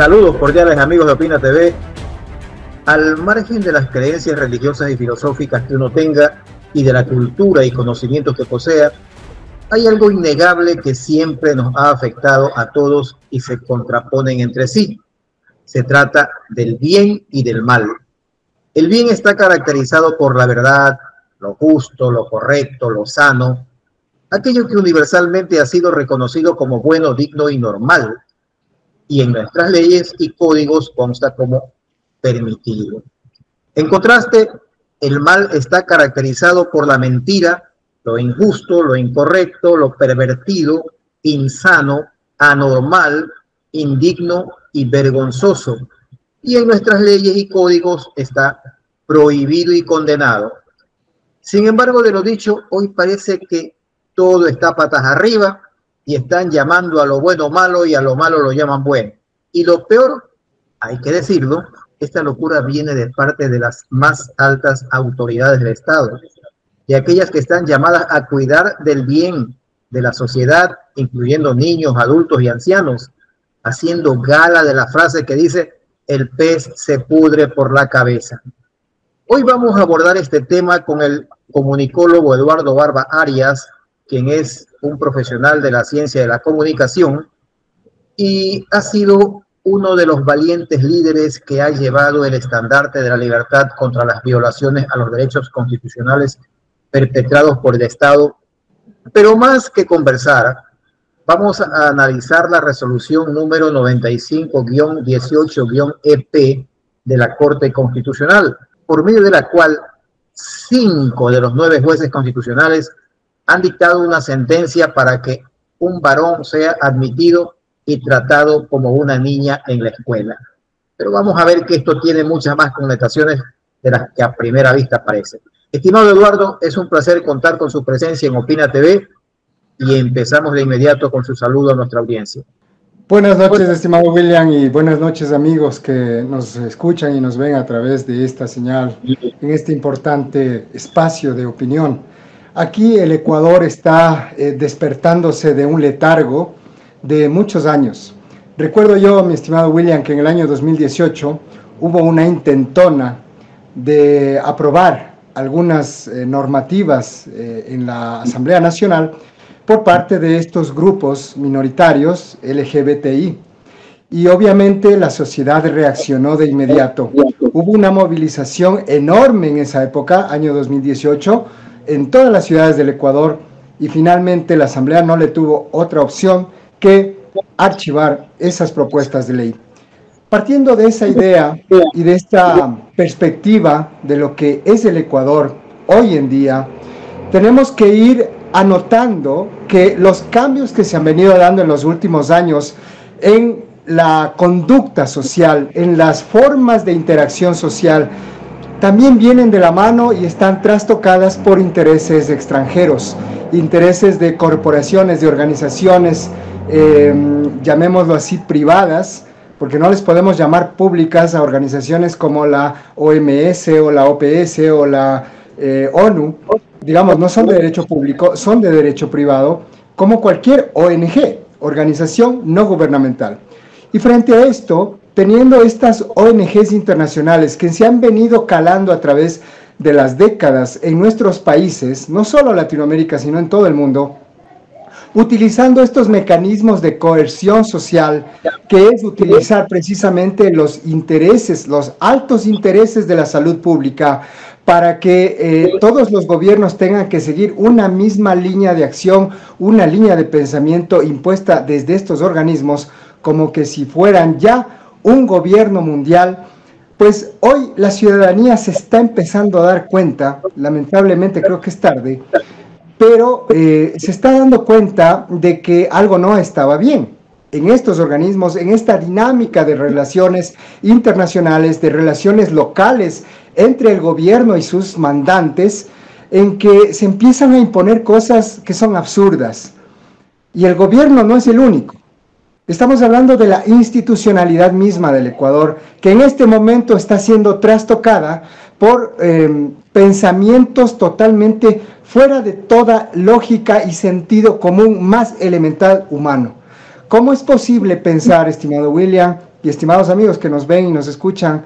Saludos cordiales amigos de Opina TV. Al margen de las creencias religiosas y filosóficas que uno tenga y de la cultura y conocimientos que posea, hay algo innegable que siempre nos ha afectado a todos y se contraponen entre sí. Se trata del bien y del mal. El bien está caracterizado por la verdad, lo justo, lo correcto, lo sano, aquello que universalmente ha sido reconocido como bueno, digno y normal, y en nuestras leyes y códigos consta como permitido. En contraste, el mal está caracterizado por la mentira, lo injusto, lo incorrecto, lo pervertido, insano, anormal, indigno y vergonzoso. Y en nuestras leyes y códigos está prohibido y condenado. Sin embargo, de lo dicho, hoy parece que todo está patas arriba y están llamando a lo bueno malo y a lo malo lo llaman bueno. Y lo peor, hay que decirlo, esta locura viene de parte de las más altas autoridades del Estado, de aquellas que están llamadas a cuidar del bien de la sociedad, incluyendo niños, adultos y ancianos, haciendo gala de la frase que dice, el pez se pudre por la cabeza. Hoy vamos a abordar este tema con el comunicólogo Eduardo Barba Arias, quien es un profesional de la ciencia de la comunicación y ha sido uno de los valientes líderes que ha llevado el estandarte de la libertad contra las violaciones a los derechos constitucionales perpetrados por el Estado. Pero más que conversar, vamos a analizar la resolución número 95-18-EP de la Corte Constitucional, por medio de la cual 5 de los 9 jueces constitucionales han dictado una sentencia para que un varón sea admitido y tratado como una niña en la escuela. Pero vamos a ver que esto tiene muchas más connotaciones de las que a primera vista parece. Estimado Eduardo, es un placer contar con su presencia en Opina TV y empezamos de inmediato con su saludo a nuestra audiencia. Buenas noches, estimado William, y buenas noches, amigos que nos escuchan y nos ven a través de esta señal en este importante espacio de opinión. Aquí el Ecuador está despertándose de un letargo de muchos años. Recuerdo yo, mi estimado William, que en el año 2018 hubo una intentona de aprobar algunas normativas en la Asamblea Nacional por parte de estos grupos minoritarios LGBTI. Y obviamente la sociedad reaccionó de inmediato. Hubo una movilización enorme en esa época, año 2018, en todas las ciudades del Ecuador, y finalmente la Asamblea no le tuvo otra opción que archivar esas propuestas de ley. Partiendo de esa idea y de esta perspectiva de lo que es el Ecuador hoy en día, tenemos que ir anotando que los cambios que se han venido dando en los últimos años en la conducta social, en las formas de interacción social, también vienen de la mano y están trastocadas por intereses extranjeros, intereses de corporaciones, de organizaciones, llamémoslo así, privadas, porque no les podemos llamar públicas a organizaciones como la OMS o la OPS o la ONU. Digamos, no son de derecho público, son de derecho privado, como cualquier ONG, organización no gubernamental. Y frente a esto, teniendo estas ONGs internacionales que se han venido calando a través de las décadas en nuestros países, no solo Latinoamérica, sino en todo el mundo, utilizando estos mecanismos de coerción social, que es utilizar precisamente los intereses, los altos intereses de la salud pública, para que todos los gobiernos tengan que seguir una misma línea de acción, una línea de pensamiento impuesta desde estos organismos, como que si fueran ya un gobierno mundial. Pues hoy la ciudadanía se está empezando a dar cuenta, lamentablemente creo que es tarde, pero se está dando cuenta de que algo no estaba bien en estos organismos, en esta dinámica de relaciones internacionales, de relaciones locales entre el gobierno y sus mandantes, en que se empiezan a imponer cosas que son absurdas. Y el gobierno no es el único. Estamos hablando de la institucionalidad misma del Ecuador, que en este momento está siendo trastocada por pensamientos totalmente fuera de toda lógica y sentido común más elemental humano. ¿Cómo es posible pensar, estimado William, y estimados amigos que nos ven y nos escuchan,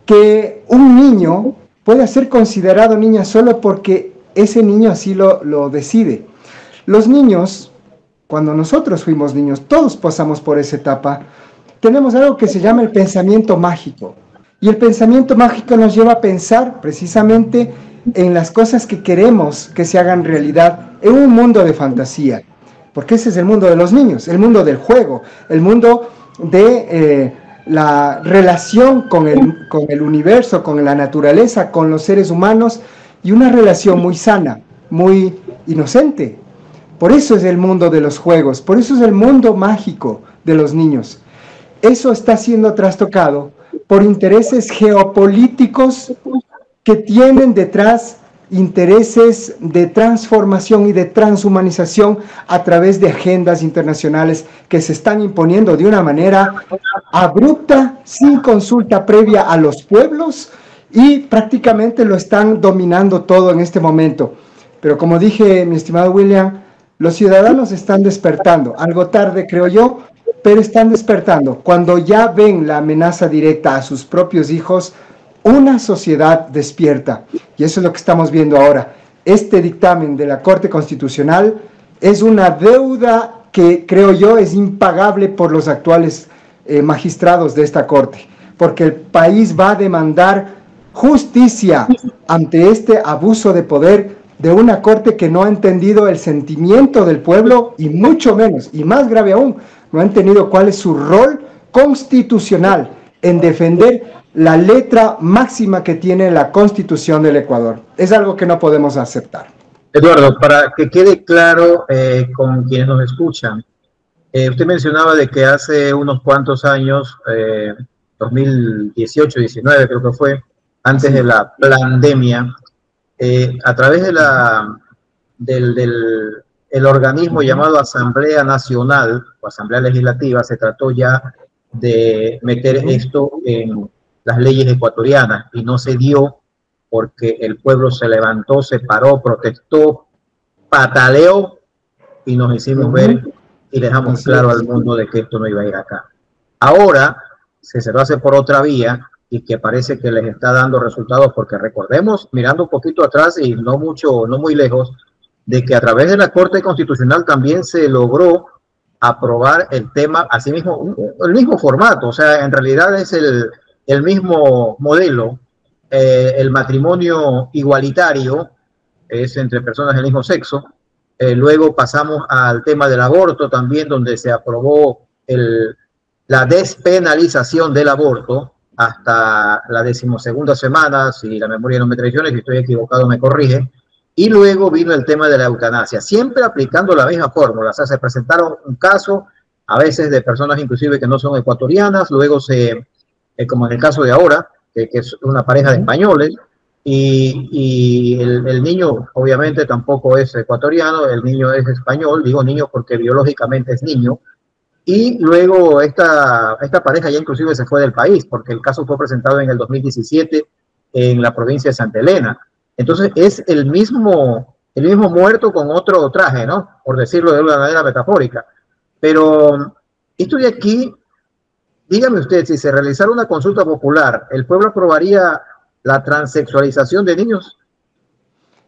que un niño puede ser considerado niña solo porque ese niño así lo decide. Los niños, cuando nosotros fuimos niños, todos pasamos por esa etapa, tenemos algo que se llama el pensamiento mágico. Y el pensamiento mágico nos lleva a pensar precisamente en las cosas que queremos que se hagan realidad en un mundo de fantasía. Porque ese es el mundo de los niños, el mundo del juego, el mundo de la relación con el universo, con la naturaleza, con los seres humanos, y una relación muy sana, muy inocente. Por eso es el mundo de los juegos, por eso es el mundo mágico de los niños. Eso está siendo trastocado por intereses geopolíticos que tienen detrás intereses de transformación y de transhumanización a través de agendas internacionales que se están imponiendo de una manera abrupta, sin consulta previa a los pueblos, y prácticamente lo están dominando todo en este momento. Pero como dije, mi estimado William, los ciudadanos están despertando, algo tarde creo yo, pero están despertando. Cuando ya ven la amenaza directa a sus propios hijos, una sociedad despierta. Y eso es lo que estamos viendo ahora. Este dictamen de la Corte Constitucional es una deuda que creo yo es impagable por los actuales magistrados de esta Corte, porque el país va a demandar justicia ante este abuso de poder de una Corte que no ha entendido el sentimiento del pueblo, y mucho menos, y más grave aún, no ha entendido cuál es su rol constitucional en defender la letra máxima que tiene la Constitución del Ecuador. Es algo que no podemos aceptar. Eduardo, para que quede claro con quienes nos escuchan, usted mencionaba de que hace unos cuantos años, 2018-19 creo que fue, antes de la pandemia, a través de el organismo llamado Asamblea Nacional o Asamblea Legislativa, se trató ya de meter esto en las leyes ecuatorianas, y no se dio porque el pueblo se levantó, se paró, protestó, pataleó, y nos hicimos ver y dejamos claro al mundo de que esto no iba a ir acá. Ahora se lo hace por otra vía, y que parece que les está dando resultados, porque recordemos, mirando un poquito atrás y no muy lejos, de que a través de la Corte Constitucional también se logró aprobar el tema, así mismo, el mismo formato, o sea, en realidad es el mismo modelo, el matrimonio igualitario, es entre personas del mismo sexo. Luego pasamos al tema del aborto también, donde se aprobó la despenalización del aborto hasta la 12ª semana, si la memoria no me traiciona, si estoy equivocado me corrige. Y luego vino el tema de la eutanasia, siempre aplicando la misma fórmula. O sea, se presentaron un caso, a veces de personas inclusive que no son ecuatorianas, luego como en el caso de ahora, que es una pareja de españoles, y el niño obviamente tampoco es ecuatoriano, el niño es español, digo niño porque biológicamente es niño, y luego esta pareja ya inclusive se fue del país, porque el caso fue presentado en el 2017 en la provincia de Santa Elena. Entonces es el mismo muerto con otro traje, ¿no? Por decirlo de una manera metafórica. Pero esto de aquí, dígame usted, si se realizara una consulta popular, ¿el pueblo aprobaría la transexualización de niños?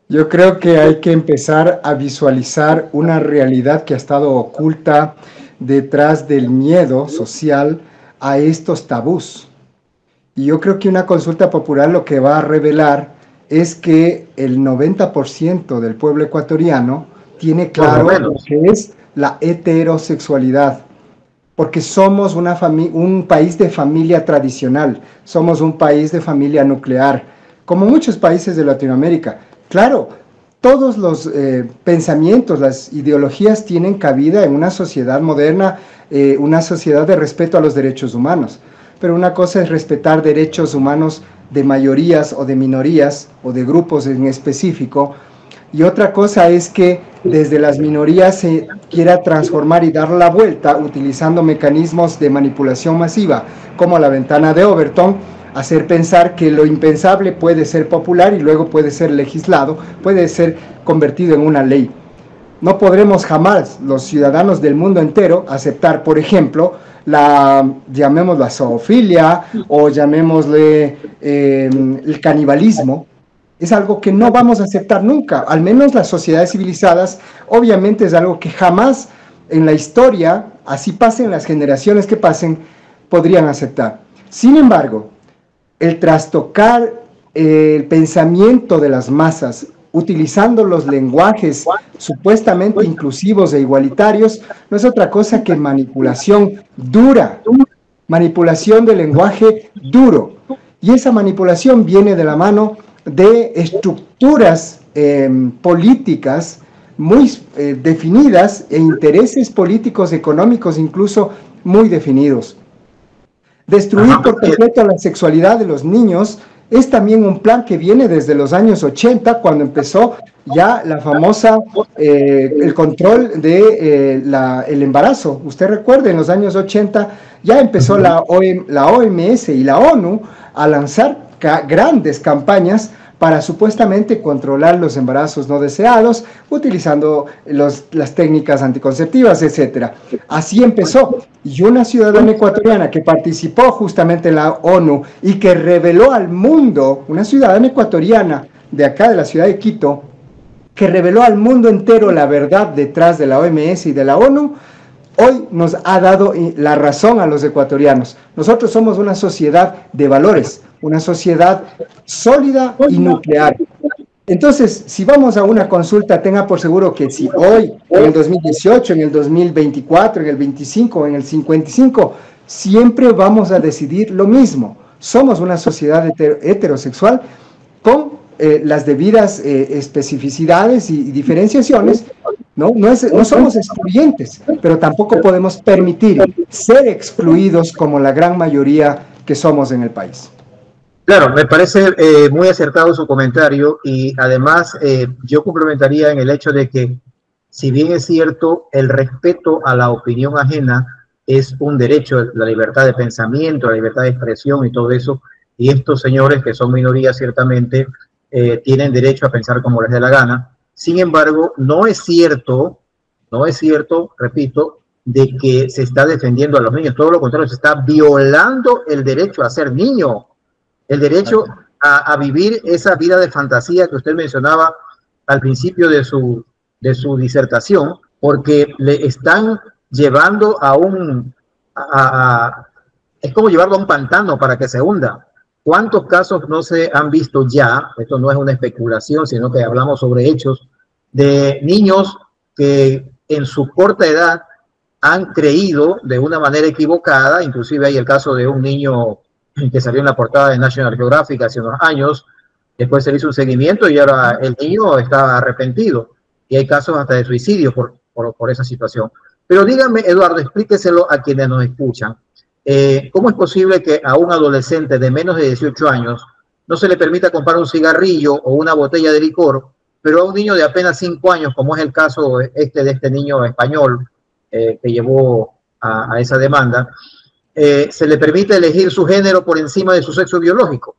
Yo creo que hay que empezar a visualizar una realidad que ha estado oculta detrás del miedo social a estos tabús. Y yo creo que una consulta popular lo que va a revelar es que el 90% del pueblo ecuatoriano tiene claro lo que es la heterosexualidad, porque somos un país de familia tradicional, somos un país de familia nuclear, como muchos países de Latinoamérica. Claro, todos los pensamientos, las ideologías tienen cabida en una sociedad moderna, una sociedad de respeto a los derechos humanos, pero una cosa es respetar derechos humanos de mayorías o de minorías o de grupos en específico, y otra cosa es que desde las minorías se quiera transformar y dar la vuelta utilizando mecanismos de manipulación masiva como la ventana de Overton, hacer pensar que lo impensable puede ser popular y luego puede ser legislado, puede ser convertido en una ley. No podremos jamás, los ciudadanos del mundo entero, aceptar, por ejemplo, llamémosla zoofilia o llamémosle el canibalismo, es algo que no vamos a aceptar nunca. Al menos las sociedades civilizadas, obviamente es algo que jamás en la historia, así pasen las generaciones que pasen, podrían aceptar. Sin embargo, el trastocar el pensamiento de las masas, utilizando los lenguajes supuestamente inclusivos e igualitarios, no es otra cosa que manipulación dura, manipulación del lenguaje duro. Y esa manipulación viene de la mano de estructuras políticas muy definidas e intereses políticos, económicos incluso muy definidos. Destruir por completo la sexualidad de los niños es también un plan que viene desde los años 80, cuando empezó ya la famosa, el control de el embarazo. Usted recuerda, en los años 80 ya empezó la OMS y la ONU a lanzar grandes campañas para supuestamente controlar los embarazos no deseados, utilizando las técnicas anticonceptivas, etc. Así empezó. Y una ciudadana ecuatoriana que participó justamente en la ONU y que reveló al mundo, una ciudadana ecuatoriana de acá, de la ciudad de Quito, que reveló al mundo entero la verdad detrás de la OMS y de la ONU, hoy nos ha dado la razón a los ecuatorianos. Nosotros somos una sociedad de valores, una sociedad sólida y nuclear. Entonces, si vamos a una consulta, tenga por seguro que si hoy, en el 2018, en el 2024, en el 25, en el 55, siempre vamos a decidir lo mismo. Somos una sociedad heterosexual con las debidas especificidades y diferenciaciones. No somos excluyentes, pero tampoco podemos permitir ser excluidos como la gran mayoría que somos en el país. Claro, me parece muy acertado su comentario y además yo complementaría en el hecho de que, si bien es cierto, el respeto a la opinión ajena es un derecho, la libertad de pensamiento, la libertad de expresión y todo eso, y estos señores que son minorías ciertamente tienen derecho a pensar como les dé la gana. Sin embargo, no es cierto, repito, de que se está defendiendo a los niños, todo lo contrario, se está violando el derecho a ser niño. El derecho a vivir esa vida de fantasía que usted mencionaba al principio de su disertación, porque le están llevando es como llevarlo a un pantano para que se hunda. ¿Cuántos casos no se han visto ya? Esto no es una especulación, sino que hablamos sobre hechos de niños que en su corta edad han creído de una manera equivocada. Inclusive hay el caso de un niño que salió en la portada de National Geographic hace unos años. Después se le hizo un seguimiento y ahora el niño está arrepentido. Y hay casos hasta de suicidio por esa situación. Pero dígame, Eduardo, explíqueselo a quienes nos escuchan. ¿Cómo es posible que a un adolescente de menos de 18 años no se le permita comprar un cigarrillo o una botella de licor, pero a un niño de apenas 5 años, como es el caso de este niño español que llevó a esa demanda, se le permite elegir su género por encima de su sexo biológico?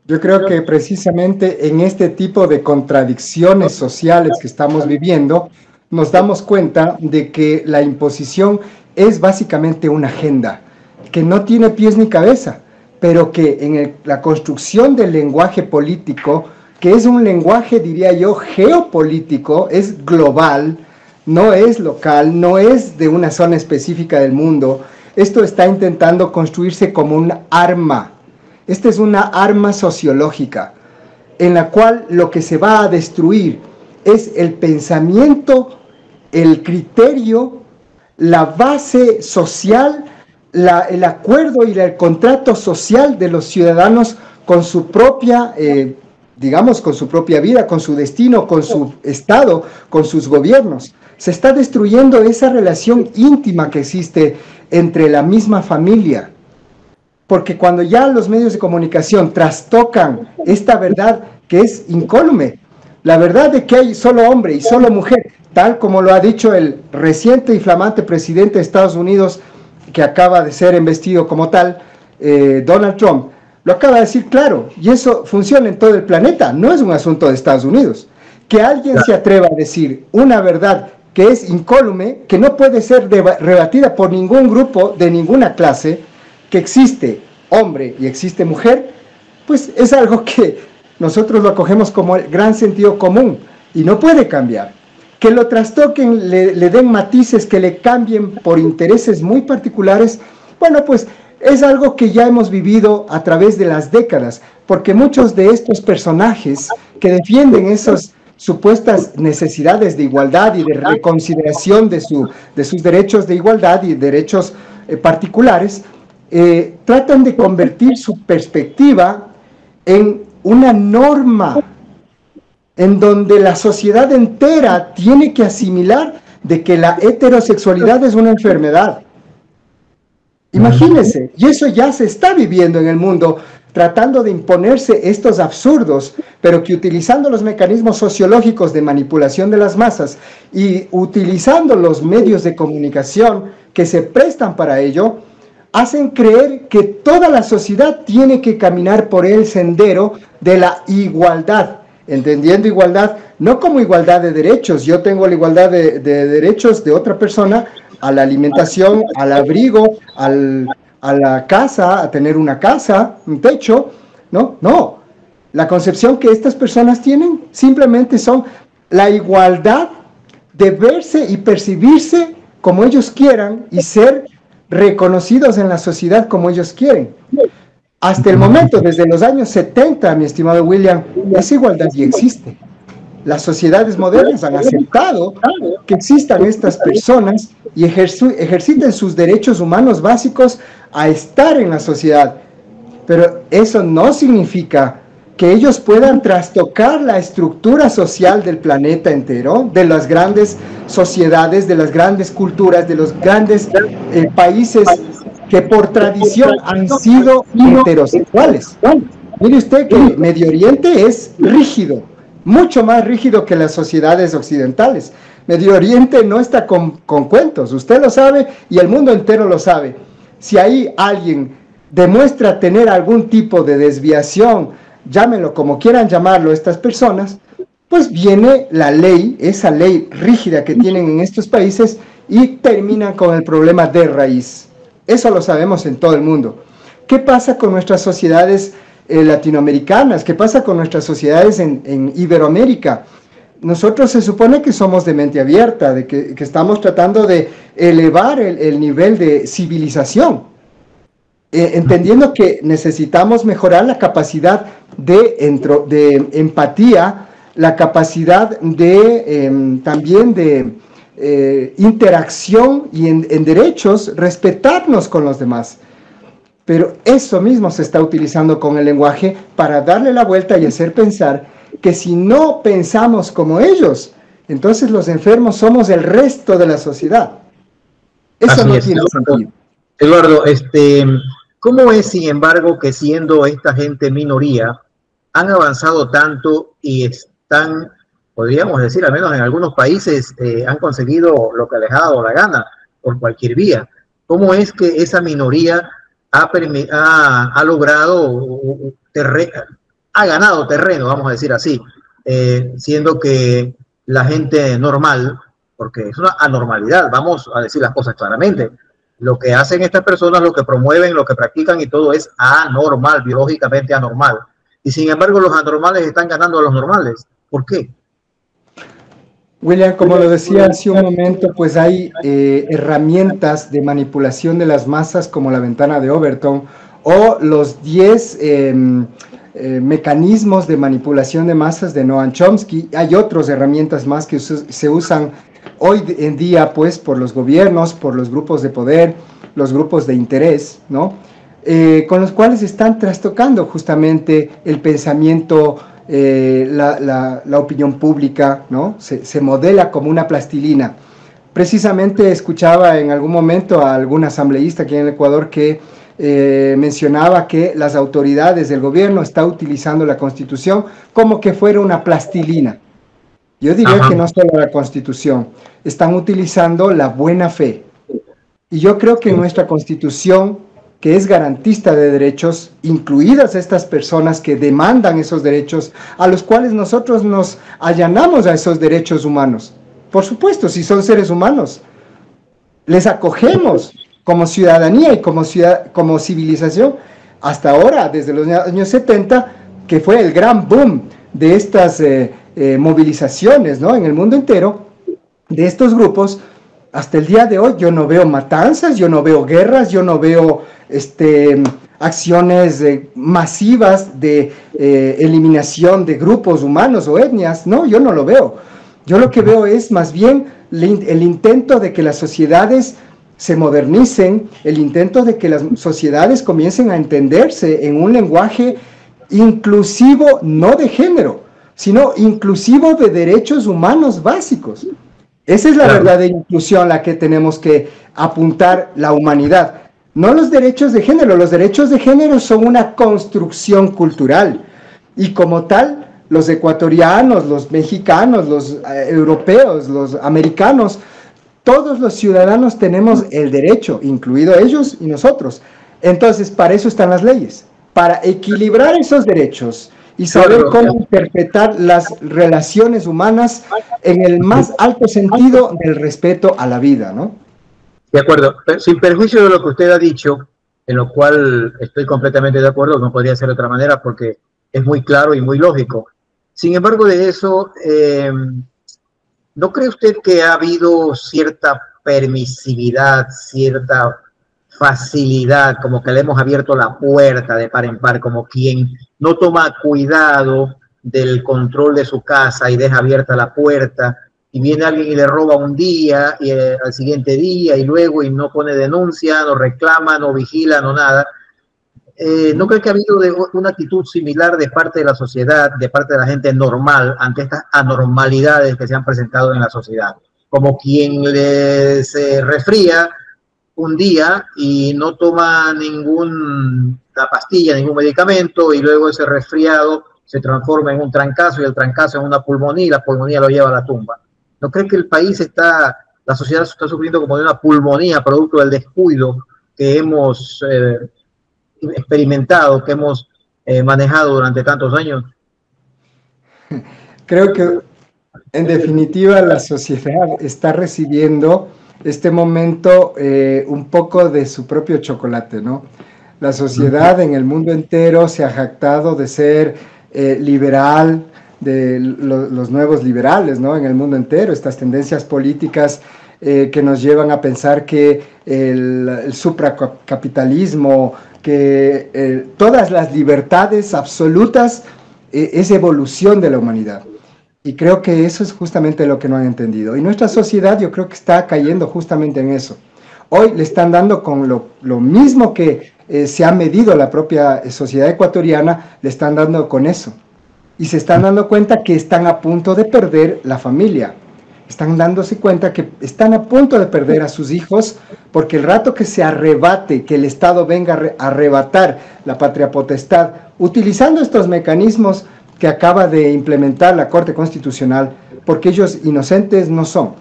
Yo creo que precisamente en este tipo de contradicciones sociales que estamos viviendo, nos damos cuenta de que la imposición es básicamente una agenda que no tiene pies ni cabeza, pero que en la construcción del lenguaje político, que es un lenguaje, diría yo, geopolítico, es global, no es local, no es de una zona específica del mundo. Esto está intentando construirse como un arma. Esta es una arma sociológica en la cual lo que se va a destruir es el pensamiento, el criterio, la base social, el acuerdo y el contrato social de los ciudadanos con su propia, digamos, con su propia vida, con su destino, con su estado, con sus gobiernos. Se está destruyendo esa relación íntima que existe entre la misma familia. Porque cuando ya los medios de comunicación trastocan esta verdad que es incólume, la verdad de que hay solo hombre y solo mujer, tal como lo ha dicho el reciente y flamante presidente de Estados Unidos, que acaba de ser investido como tal, Donald Trump, lo acaba de decir claro, y eso funciona en todo el planeta, no es un asunto de Estados Unidos. Que alguien se atreva a decir una verdad que es incólume, que no puede ser rebatida por ningún grupo de ninguna clase, que existe hombre y existe mujer, pues es algo que nosotros lo acogemos como el gran sentido común y no puede cambiar. Que lo trastoquen, le den matices, que le cambien por intereses muy particulares, bueno, pues es algo que ya hemos vivido a través de las décadas, porque muchos de estos personajes que defienden esas supuestas necesidades de igualdad y de reconsideración de sus derechos de igualdad y derechos particulares, tratan de convertir su perspectiva en una norma en donde la sociedad entera tiene que asimilar de que la heterosexualidad es una enfermedad. Imagínense, y eso ya se está viviendo en el mundo, tratando de imponerse estos absurdos, pero que utilizando los mecanismos sociológicos de manipulación de las masas y utilizando los medios de comunicación que se prestan para ello, hacen creer que toda la sociedad tiene que caminar por el sendero de la igualdad, entendiendo igualdad no como igualdad de derechos. Yo tengo la igualdad de derechos de otra persona a la alimentación, al abrigo, a la casa, a tener una casa, un techo. No. La concepción que estas personas tienen simplemente son la igualdad de verse y percibirse como ellos quieran y ser reconocidos en la sociedad como ellos quieren. Hasta el momento, desde los años 70, mi estimado William, esa igualdad ya existe. Las sociedades modernas han aceptado que existan estas personas y ejerciten sus derechos humanos básicos a estar en la sociedad. Pero eso no significa que ellos puedan trastocar la estructura social del planeta entero, de las grandes sociedades, de las grandes culturas, de los grandes países que por tradición han sido heterosexuales. Mire usted que Medio Oriente es rígido, mucho más rígido que las sociedades occidentales. Medio Oriente no está con cuentos, usted lo sabe y el mundo entero lo sabe. Si ahí alguien demuestra tener algún tipo de desviación, llámenlo como quieran llamarlo estas personas, pues viene la ley, esa ley rígida que tienen en estos países y terminan con el problema de raíz. Eso lo sabemos en todo el mundo. ¿Qué pasa con nuestras sociedades latinoamericanas? ¿Qué pasa con nuestras sociedades en Iberoamérica? Nosotros se supone que somos de mente abierta, de que estamos tratando de elevar el nivel de civilización, entendiendo que necesitamos mejorar la capacidad de empatía, la capacidad también de interacción y en derechos, respetarnos con los demás. Pero eso mismo se está utilizando con el lenguaje para darle la vuelta y hacer pensar que si no pensamos como ellos, entonces los enfermos somos el resto de la sociedad. Eso no tiene sentido. Eduardo, ¿cómo es, sin embargo, que siendo esta gente minoría, han avanzado tanto y están, podríamos decir, al menos en algunos países, han conseguido lo que les ha dado la gana por cualquier vía? ¿Cómo es que esa minoría ha logrado, ha ganado terreno, vamos a decir así, siendo que la gente normal, porque es una anormalidad, vamos a decir las cosas claramente, lo que hacen estas personas, lo que promueven, lo que practican y todo es anormal, biológicamente anormal. Y sin embargo los anormales están ganando a los normales. ¿Por qué? William, como lo decía hace un momento, pues hay herramientas de manipulación de las masas como la ventana de Overton o los 10 mecanismos de manipulación de masas de Noam Chomsky. Hay otras herramientas más que se usan hoy en día pues por los gobiernos, por los grupos de poder, los grupos de interés, ¿no? Con los cuales están trastocando justamente el pensamiento, la opinión pública, ¿no? Se modela como una plastilina. Precisamente escuchaba en algún momento a algún asambleísta aquí en el Ecuador que mencionaba que las autoridades del gobierno están utilizando la Constitución como que fuera una plastilina. Yo diría que no solo la Constitución, están utilizando la buena fe. Y yo creo que nuestra Constitución, que es garantista de derechos, incluidas estas personas que demandan esos derechos, a los cuales nosotros nos allanamos a esos derechos humanos. Por supuesto, si son seres humanos. Les acogemos como ciudadanía y como civilización hasta ahora, desde los años 70, que fue el gran boom de estas movilizaciones, ¿no?, en el mundo entero, de estos grupos. Hasta el día de hoy yo no veo matanzas, yo no veo guerras, yo no veo acciones masivas de eliminación de grupos humanos o etnias. No, yo no lo veo. Yo lo que veo es más bien el intento de que las sociedades se modernicen, el intento de que las sociedades comiencen a entenderse en un lenguaje inclusivo, no de género, sino inclusivo de derechos humanos básicos. Esa es la verdadera inclusión, la que tenemos que apuntar la humanidad. No los derechos de género. Los derechos de género son una construcción cultural. Y como tal, los ecuatorianos, los mexicanos, los europeos, los americanos, todos los ciudadanos tenemos el derecho, incluido ellos y nosotros. Entonces, para eso están las leyes, para equilibrar esos derechos y saber cómo interpretar las relaciones humanas en el más alto sentido del respeto a la vida, ¿no? De acuerdo, sin perjuicio de lo que usted ha dicho, en lo cual estoy completamente de acuerdo, no podría ser de otra manera porque es muy claro y muy lógico. Sin embargo, de eso, ¿no cree usted que ha habido cierta permisividad, cierta facilidad, como que le hemos abierto la puerta de par en par, como quien no toma cuidado del control de su casa y deja abierta la puerta, y viene alguien y le roba un día, y al siguiente día, y luego, y no pone denuncia, no reclama, no vigila, no nada? ¿No cree que ha habido una actitud similar de parte de la sociedad, de parte de la gente normal, ante estas anormalidades que se han presentado en la sociedad? Como quien se resfría un día y no toma ninguna pastilla, ningún medicamento, y luego ese resfriado se transforma en un trancazo, y el trancazo en una pulmonía, y la pulmonía lo lleva a la tumba. ¿No cree que el país la sociedad está sufriendo como de una pulmonía, producto del descuido que hemos experimentado, que hemos manejado durante tantos años? Creo que en definitiva la sociedad está recibiendo este momento un poco de su propio chocolate, ¿no? La sociedad en el mundo entero se ha jactado de ser liberal, de los nuevos liberales, ¿no?, en el mundo entero, estas tendencias políticas que nos llevan a pensar que el supracapitalismo, que todas las libertades absolutas es evolución de la humanidad. Y creo que eso es justamente lo que no han entendido. Y nuestra sociedad yo creo que está cayendo justamente en eso. Hoy le están dando con lo mismo que se ha medido la propia sociedad ecuatoriana, le están dando con eso. Y se están dando cuenta que están a punto de perder la familia. Están dándose cuenta que están a punto de perder a sus hijos, porque el rato que se arrebate, que el Estado venga a arrebatar la patria potestad, utilizando estos mecanismos que acaba de implementar la Corte Constitucional, porque ellos inocentes no son.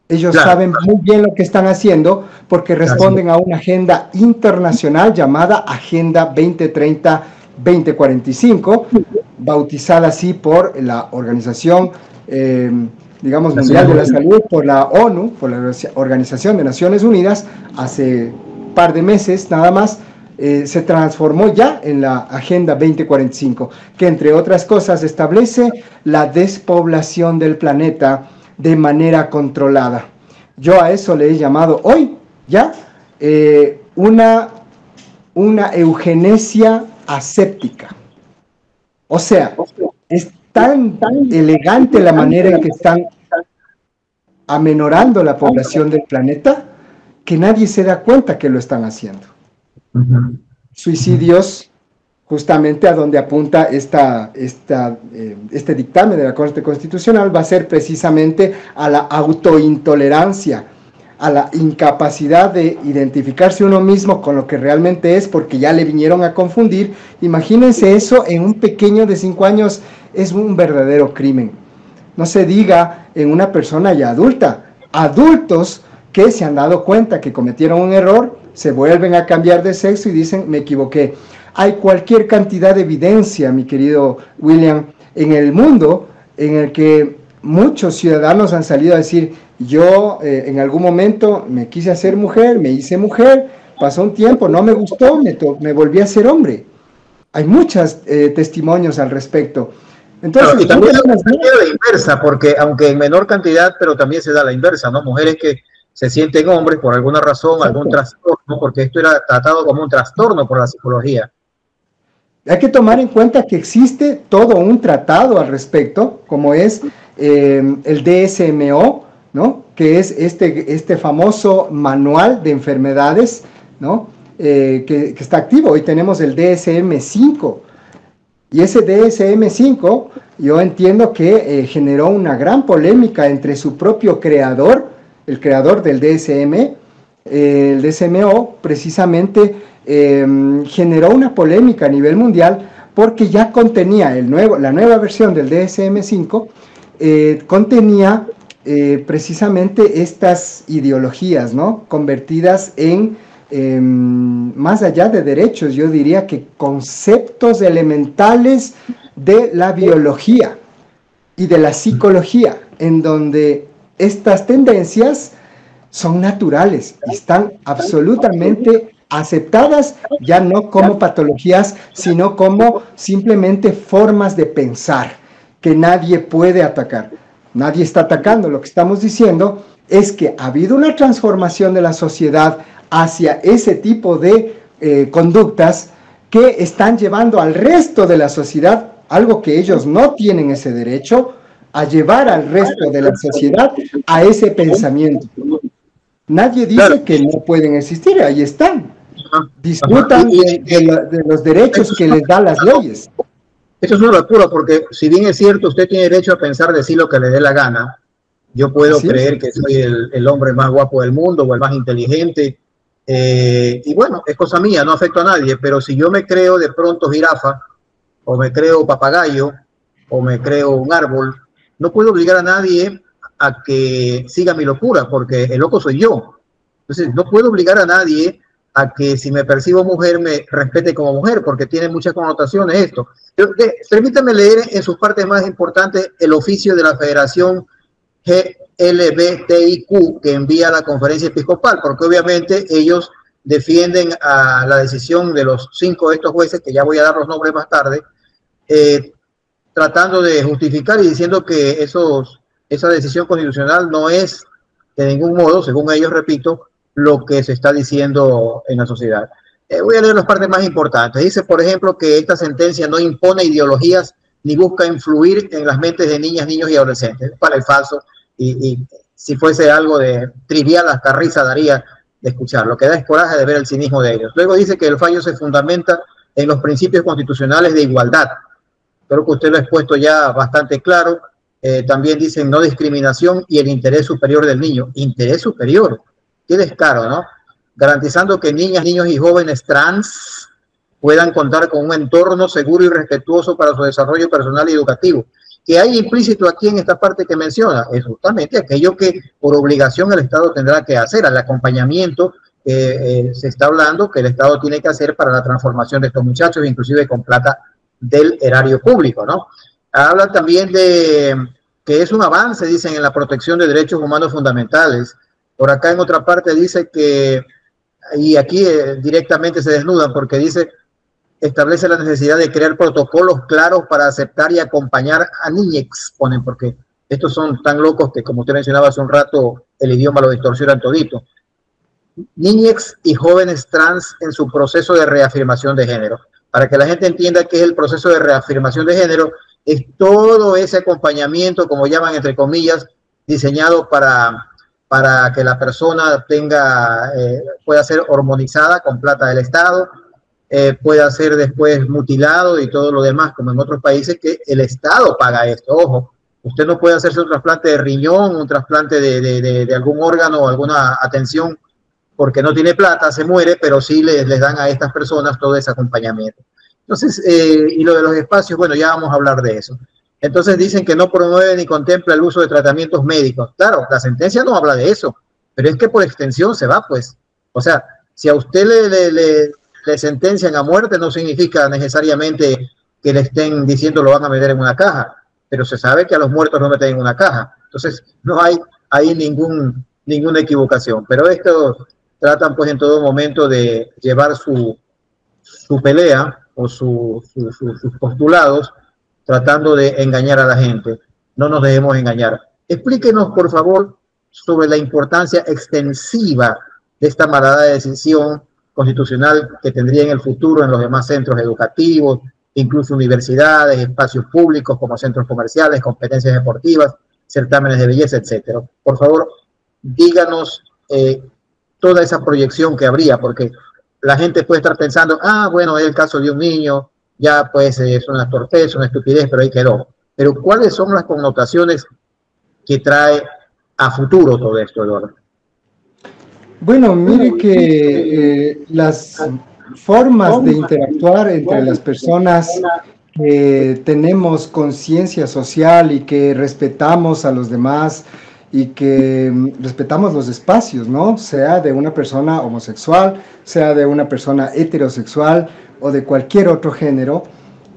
Ellos saben muy bien lo que están haciendo, porque responden a una agenda internacional llamada Agenda 2030-2045, bautizada así por la Organización Mundial de la Salud, por la ONU, por la Organización de Naciones Unidas. Hace un par de meses nada más se transformó ya en la Agenda 2045, que entre otras cosas establece la despoblación del planeta de manera controlada. Yo a eso le he llamado hoy ya una eugenesia aséptica. O sea, es tan elegante la manera en que están amenorando la población del planeta que nadie se da cuenta que lo están haciendo. Suicidios, justamente a donde apunta este dictamen de la Corte Constitucional, va a ser precisamente a la autointolerancia, a la incapacidad de identificarse uno mismo con lo que realmente es, porque ya le vinieron a confundir. Imagínense eso en un pequeño de 5 años, es un verdadero crimen. No se diga en una persona ya adulta. Adultos que se han dado cuenta que cometieron un error, se vuelven a cambiar de sexo y dicen, me equivoqué. Hay cualquier cantidad de evidencia, mi querido William, en el mundo en el que muchos ciudadanos han salido a decir, yo en algún momento me quise hacer mujer, me hice mujer, pasó un tiempo, no me gustó, me volví a ser hombre. Hay muchos testimonios al respecto. Entonces, claro, y también se da la inversa, porque aunque en menor cantidad, pero también se da la inversa, ¿no? Mujeres que se sienten hombres por alguna razón, algún trastorno, porque esto era tratado como un trastorno por la psicología. Hay que tomar en cuenta que existe todo un tratado al respecto, como es el DSMO, ¿no? Que es este famoso manual de enfermedades, ¿no? Que está activo. Hoy tenemos el DSM-5. Y ese DSM-5, yo entiendo que generó una gran polémica entre su propio creador, el creador del DSM, el DSMO, precisamente generó una polémica a nivel mundial porque ya contenía la nueva versión del DSM-5, contenía precisamente estas ideologías, ¿no? Convertidas en más allá de derechos, yo diría que conceptos elementales de la biología y de la psicología, en donde estas tendencias son naturales y están absolutamente aceptadas, ya no como patologías, sino como simplemente formas de pensar que nadie puede atacar. Nadie está atacando. Lo que estamos diciendo es que ha habido una transformación de la sociedad hacia ese tipo de conductas que están llevando al resto de la sociedad, algo que ellos no tienen ese derecho, a llevar al resto de la sociedad a ese pensamiento. Nadie dice que no pueden existir, ahí están. Disfrutan de los derechos que les dan las leyes. Eso es una locura, porque si bien es cierto, usted tiene derecho a pensar de sí lo que le dé la gana. Yo puedo creer que soy el hombre más guapo del mundo o el más inteligente. Y bueno, es cosa mía, no afecto a nadie, pero si yo me creo de pronto jirafa, o me creo papagayo, o me creo un árbol, no puedo obligar a nadie a que siga mi locura, porque el loco soy yo. Entonces, no puedo obligar a nadie a que si me percibo mujer, me respete como mujer, porque tiene muchas connotaciones esto. Permítame leer en sus partes más importantes el oficio de la Federación LGBTIQ que envía a la conferencia episcopal, porque obviamente ellos defienden a la decisión de los 5 de estos jueces, que ya voy a dar los nombres más tarde, tratando de justificar y diciendo que esa decisión constitucional no es de ningún modo, según ellos, repito, lo que se está diciendo en la sociedad. Voy a leer las partes más importantes. Dice, por ejemplo, que esta sentencia no impone ideologías ni busca influir en las mentes de niñas, niños y adolescentes. Para el falso, y si fuese algo de trivial, hasta risa daría de escuchar. Lo que da es coraje de ver el cinismo de ellos. Luego dice que el fallo se fundamenta en los principios constitucionales de igualdad. Creo que usted lo ha expuesto ya bastante claro. También dicen no discriminación y el interés superior del niño. Interés superior. Qué descaro, ¿no? Garantizando que niñas, niños y jóvenes trans puedan contar con un entorno seguro y respetuoso para su desarrollo personal y educativo. Que hay implícito aquí en esta parte que menciona, es justamente aquello que por obligación el Estado tendrá que hacer, al acompañamiento se está hablando que el Estado tiene que hacer para la transformación de estos muchachos, inclusive con plata del erario público, ¿no? Habla también de que es un avance, dicen, en la protección de derechos humanos fundamentales. Por acá en otra parte dice que, y aquí directamente se desnudan porque dice, establece la necesidad de crear protocolos claros para aceptar y acompañar a niñex, ponen, porque estos son tan locos que, como usted mencionaba hace un rato, el idioma lo distorsionan todito. Niñex y jóvenes trans en su proceso de reafirmación de género. Para que la gente entienda qué es el proceso de reafirmación de género, es todo ese acompañamiento, como llaman entre comillas, diseñado para que la persona pueda ser hormonizada con plata del Estado, pueda ser después mutilado y todo lo demás, como en otros países que el Estado paga esto. Ojo, usted no puede hacerse un trasplante de riñón, un trasplante de algún órgano o alguna atención porque no tiene plata, se muere, pero sí les dan a estas personas todo ese acompañamiento. Entonces, y lo de los espacios, bueno, ya vamos a hablar de eso. Entonces dicen que no promueve ni contempla el uso de tratamientos médicos. Claro, la sentencia no habla de eso, pero es que por extensión se va, pues. O sea, si a usted le sentencian a muerte, no significa necesariamente que le estén diciendo lo van a meter en una caja. pero se sabe que a los muertos no meten en una caja. Entonces, no hay ahí ninguna equivocación. Pero esto tratan pues en todo momento de llevar su pelea o sus postulados tratando de engañar a la gente. No nos dejemos engañar. Explíquenos, por favor, sobre la importancia extensiva de esta malhadada decisión constitucional que tendría en el futuro en los demás centros educativos, incluso universidades, espacios públicos como centros comerciales, competencias deportivas, certámenes de belleza, etcétera. Por favor, díganos toda esa proyección que habría, porque la gente puede estar pensando, bueno, es el caso de un niño, ya pues es una torpeza, una estupidez, pero ahí quedó. Pero ¿cuáles son las connotaciones que trae a futuro todo esto, Eduardo? Bueno, mire que las formas de interactuar entre las personas que tenemos conciencia social y que respetamos a los demás y que respetamos los espacios, ¿no? Sea de una persona homosexual, sea de una persona heterosexual o de cualquier otro género,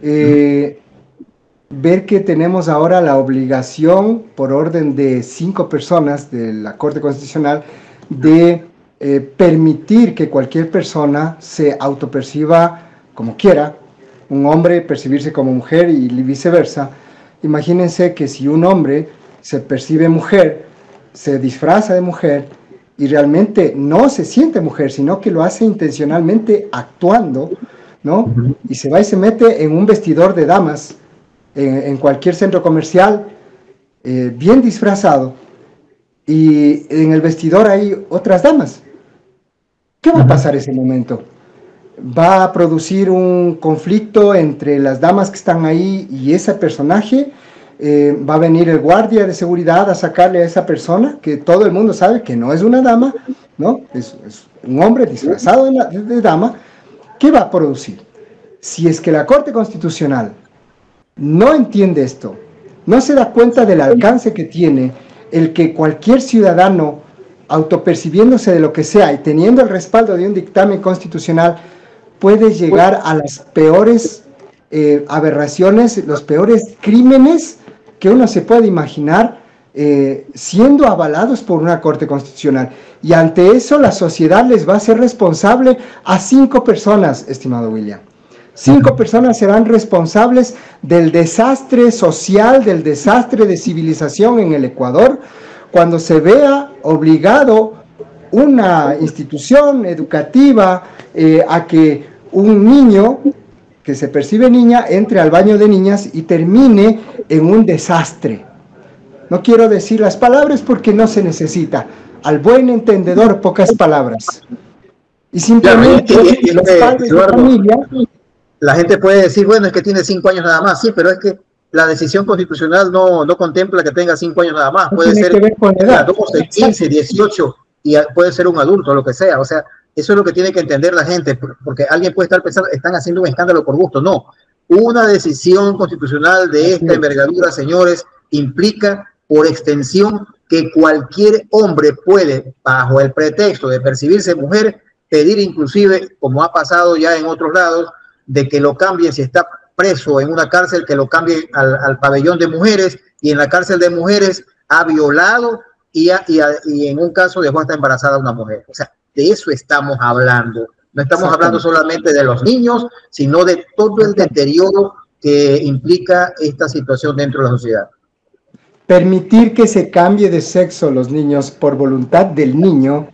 ver que tenemos ahora la obligación, por orden de 5 personas de la Corte Constitucional, de permitir que cualquier persona se autoperciba como quiera, un hombre percibirse como mujer y viceversa. Imagínense que si un hombre se percibe mujer, se disfraza de mujer y realmente no se siente mujer, sino que lo hace intencionalmente actuando, ¿no? Y se va y se mete en un vestidor de damas, en cualquier centro comercial, bien disfrazado, y en el vestidor hay otras damas. ¿Qué va a pasar ese momento? Va a producir un conflicto entre las damas que están ahí y ese personaje. Va a venir el guardia de seguridad a sacarle a esa persona, que todo el mundo sabe que no es una dama, ¿no? Es un hombre disfrazado de dama. ¿Qué va a producir? Si es que la Corte Constitucional no entiende esto, no se da cuenta del alcance que tiene el que cualquier ciudadano, autopercibiéndose de lo que sea y teniendo el respaldo de un dictamen constitucional, puede llegar a las peores aberraciones, los peores crímenes que uno se puede imaginar, siendo avalados por una Corte Constitucional. Y ante eso la sociedad les va a ser responsable a 5 personas, estimado William. 5 personas serán responsables del desastre social, del desastre de civilización en el Ecuador, cuando se vea obligado una institución educativa a que un niño que se percibe niña entre al baño de niñas y termine en un desastre. No quiero decir las palabras porque no se necesita. Al buen entendedor, pocas palabras. Y simplemente los padres de familia... La gente puede decir, bueno, es que tiene 5 años nada más. Sí, pero es que la decisión constitucional no contempla que tenga 5 años nada más. Puede ser 12, 15, 18 y puede ser un adulto, lo que sea. O sea, eso es lo que tiene que entender la gente, porque alguien puede estar pensando, están haciendo un escándalo por gusto. No, una decisión constitucional de esta envergadura, señores, implica por extensión que cualquier hombre puede, bajo el pretexto de percibirse mujer, pedir inclusive, como ha pasado ya en otros lados, de que lo cambien, si está preso en una cárcel, que lo cambien al pabellón de mujeres, y en la cárcel de mujeres ha violado y en un caso dejó hasta embarazada a una mujer. O sea, de eso estamos hablando. No estamos hablando solamente de los niños, sino de todo el deterioro que implica esta situación dentro de la sociedad. Permitir que se cambie de sexo los niños por voluntad del niño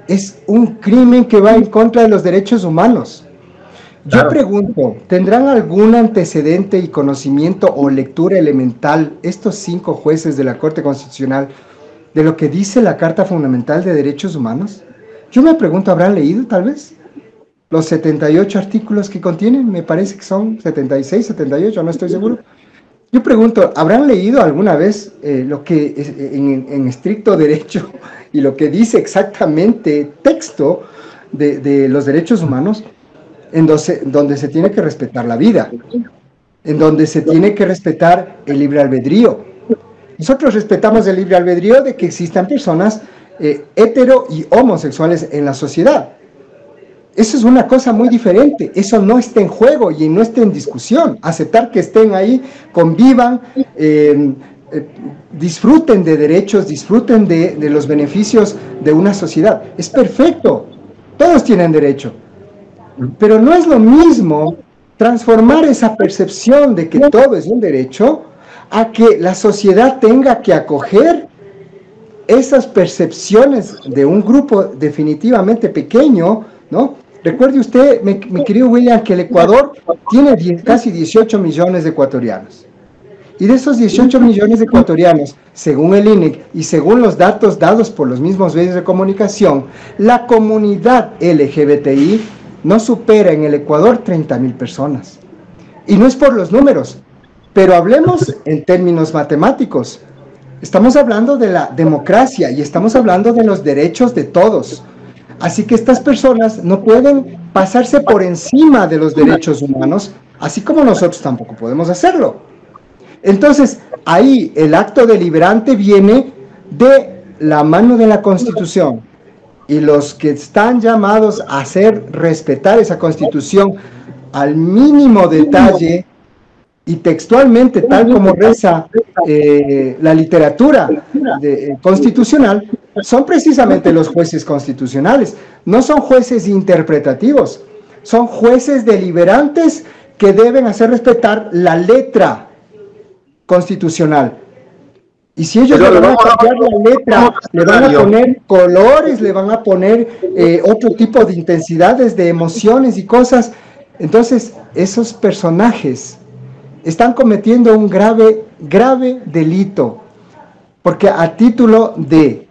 es un crimen que va en contra de los derechos humanos. Yo pregunto, ¿tendrán algún antecedente y conocimiento o lectura elemental estos 5 jueces de la Corte Constitucional de lo que dice la Carta Fundamental de Derechos Humanos? Yo me pregunto, ¿habrán leído tal vez los 78 artículos que contienen? Me parece que son 76, 78, no estoy seguro. Yo pregunto, ¿habrán leído alguna vez lo que en estricto derecho y lo que dice exactamente texto de los derechos humanos? Donde se tiene que respetar la vida, en donde se tiene que respetar el libre albedrío. Nosotros respetamos el libre albedrío de que existan personas hetero y homosexuales en la sociedad. Eso es una cosa muy diferente. Eso no está en juego y no está en discusión. Aceptar que estén ahí, convivan, disfruten de derechos, disfruten de los beneficios de una sociedad. Es perfecto. Todos tienen derecho. Pero no es lo mismo transformar esa percepción de que todo es un derecho a que la sociedad tenga que acoger esas percepciones de un grupo definitivamente pequeño, ¿no? Recuerde usted, mi querido William, que el Ecuador tiene casi 18 millones de ecuatorianos. Y de esos 18 millones de ecuatorianos, según el INEC y según los datos dados por los mismos medios de comunicación, la comunidad LGBTI no supera en el Ecuador 30,000 personas. Y no es por los números, pero hablemos en términos matemáticos. Estamos hablando de la democracia y estamos hablando de los derechos de todos. Así que estas personas no pueden pasarse por encima de los derechos humanos, así como nosotros tampoco podemos hacerlo. Entonces, ahí el acto deliberante viene de la mano de la Constitución. Y los que están llamados a hacer respetar esa Constitución al mínimo detalle y textualmente, tal como reza la literatura constitucional, son precisamente los jueces constitucionales. No son jueces interpretativos, son jueces deliberantes que deben hacer respetar la letra constitucional. Y si ellos le van a cambiar la letra, le van a poner colores, le van a poner otro tipo de intensidades, de emociones y cosas, entonces esos personajes están cometiendo un grave delito, porque a título de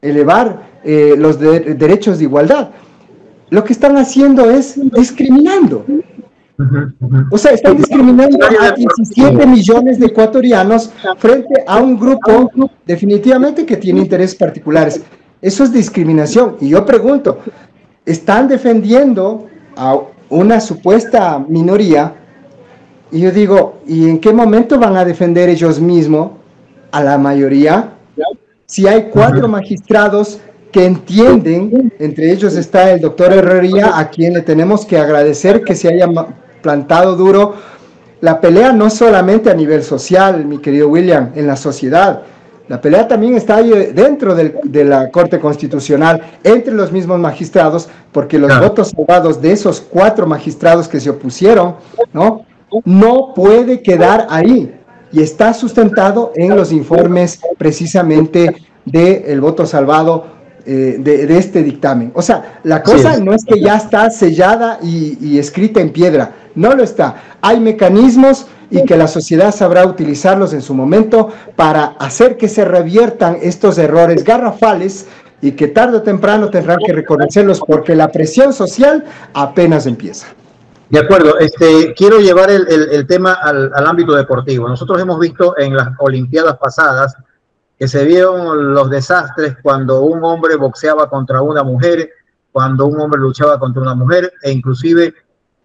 elevar los derechos de igualdad, lo que están haciendo es discriminando. O sea, están discriminando a 17 millones de ecuatorianos frente a un grupo definitivamente que tiene intereses particulares. Eso es discriminación. Y yo pregunto, ¿están defendiendo a una supuesta minoría? Y yo digo, ¿y en qué momento van a defender ellos mismos a la mayoría? Si hay 4 magistrados que entienden, entre ellos está el doctor Herrería, a quien le tenemos que agradecer que se haya plantado duro. La pelea no solamente a nivel social, mi querido William, en la sociedad. La pelea también está ahí dentro de la Corte Constitucional, entre los mismos magistrados, porque los votos salvados de esos 4 magistrados que se opusieron, no puede quedar ahí. Y está sustentado en los informes precisamente del voto salvado de este dictamen. O sea, la cosa no es que ya está sellada y escrita en piedra, no lo está. Hay mecanismos y que la sociedad sabrá utilizarlos en su momento para hacer que se reviertan estos errores garrafales y que tarde o temprano tendrán que reconocerlos porque la presión social apenas empieza. De acuerdo, quiero llevar el tema al ámbito deportivo. Nosotros hemos visto en las Olimpiadas pasadas que se vieron los desastres cuando un hombre boxeaba contra una mujer, cuando un hombre luchaba contra una mujer, e inclusive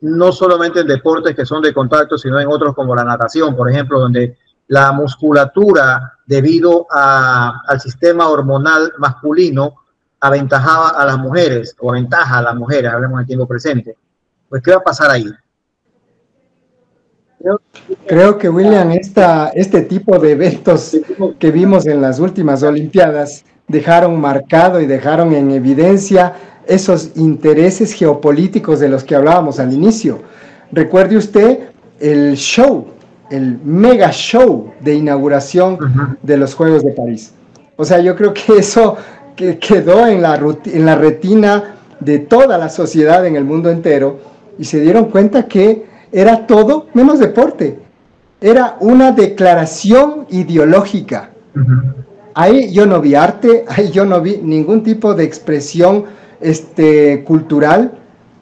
no solamente en deportes que son de contacto, sino en otros como la natación, por ejemplo, donde la musculatura, debido al sistema hormonal masculino, aventajaba a las mujeres, o aventaja a las mujeres, hablemos en el tiempo presente. Pues, ¿qué va a pasar ahí? Creo que, William, este tipo de eventos que vimos en las últimas Olimpiadas dejaron marcado y dejaron en evidencia esos intereses geopolíticos de los que hablábamos al inicio. Recuerde usted el show, el mega show de inauguración de los Juegos de París. O sea, yo creo que eso quedó en la retina de toda la sociedad en el mundo entero y se dieron cuenta que era todo menos deporte. Era una declaración ideológica. Ahí yo no vi arte, ahí yo no vi ningún tipo de expresión cultural,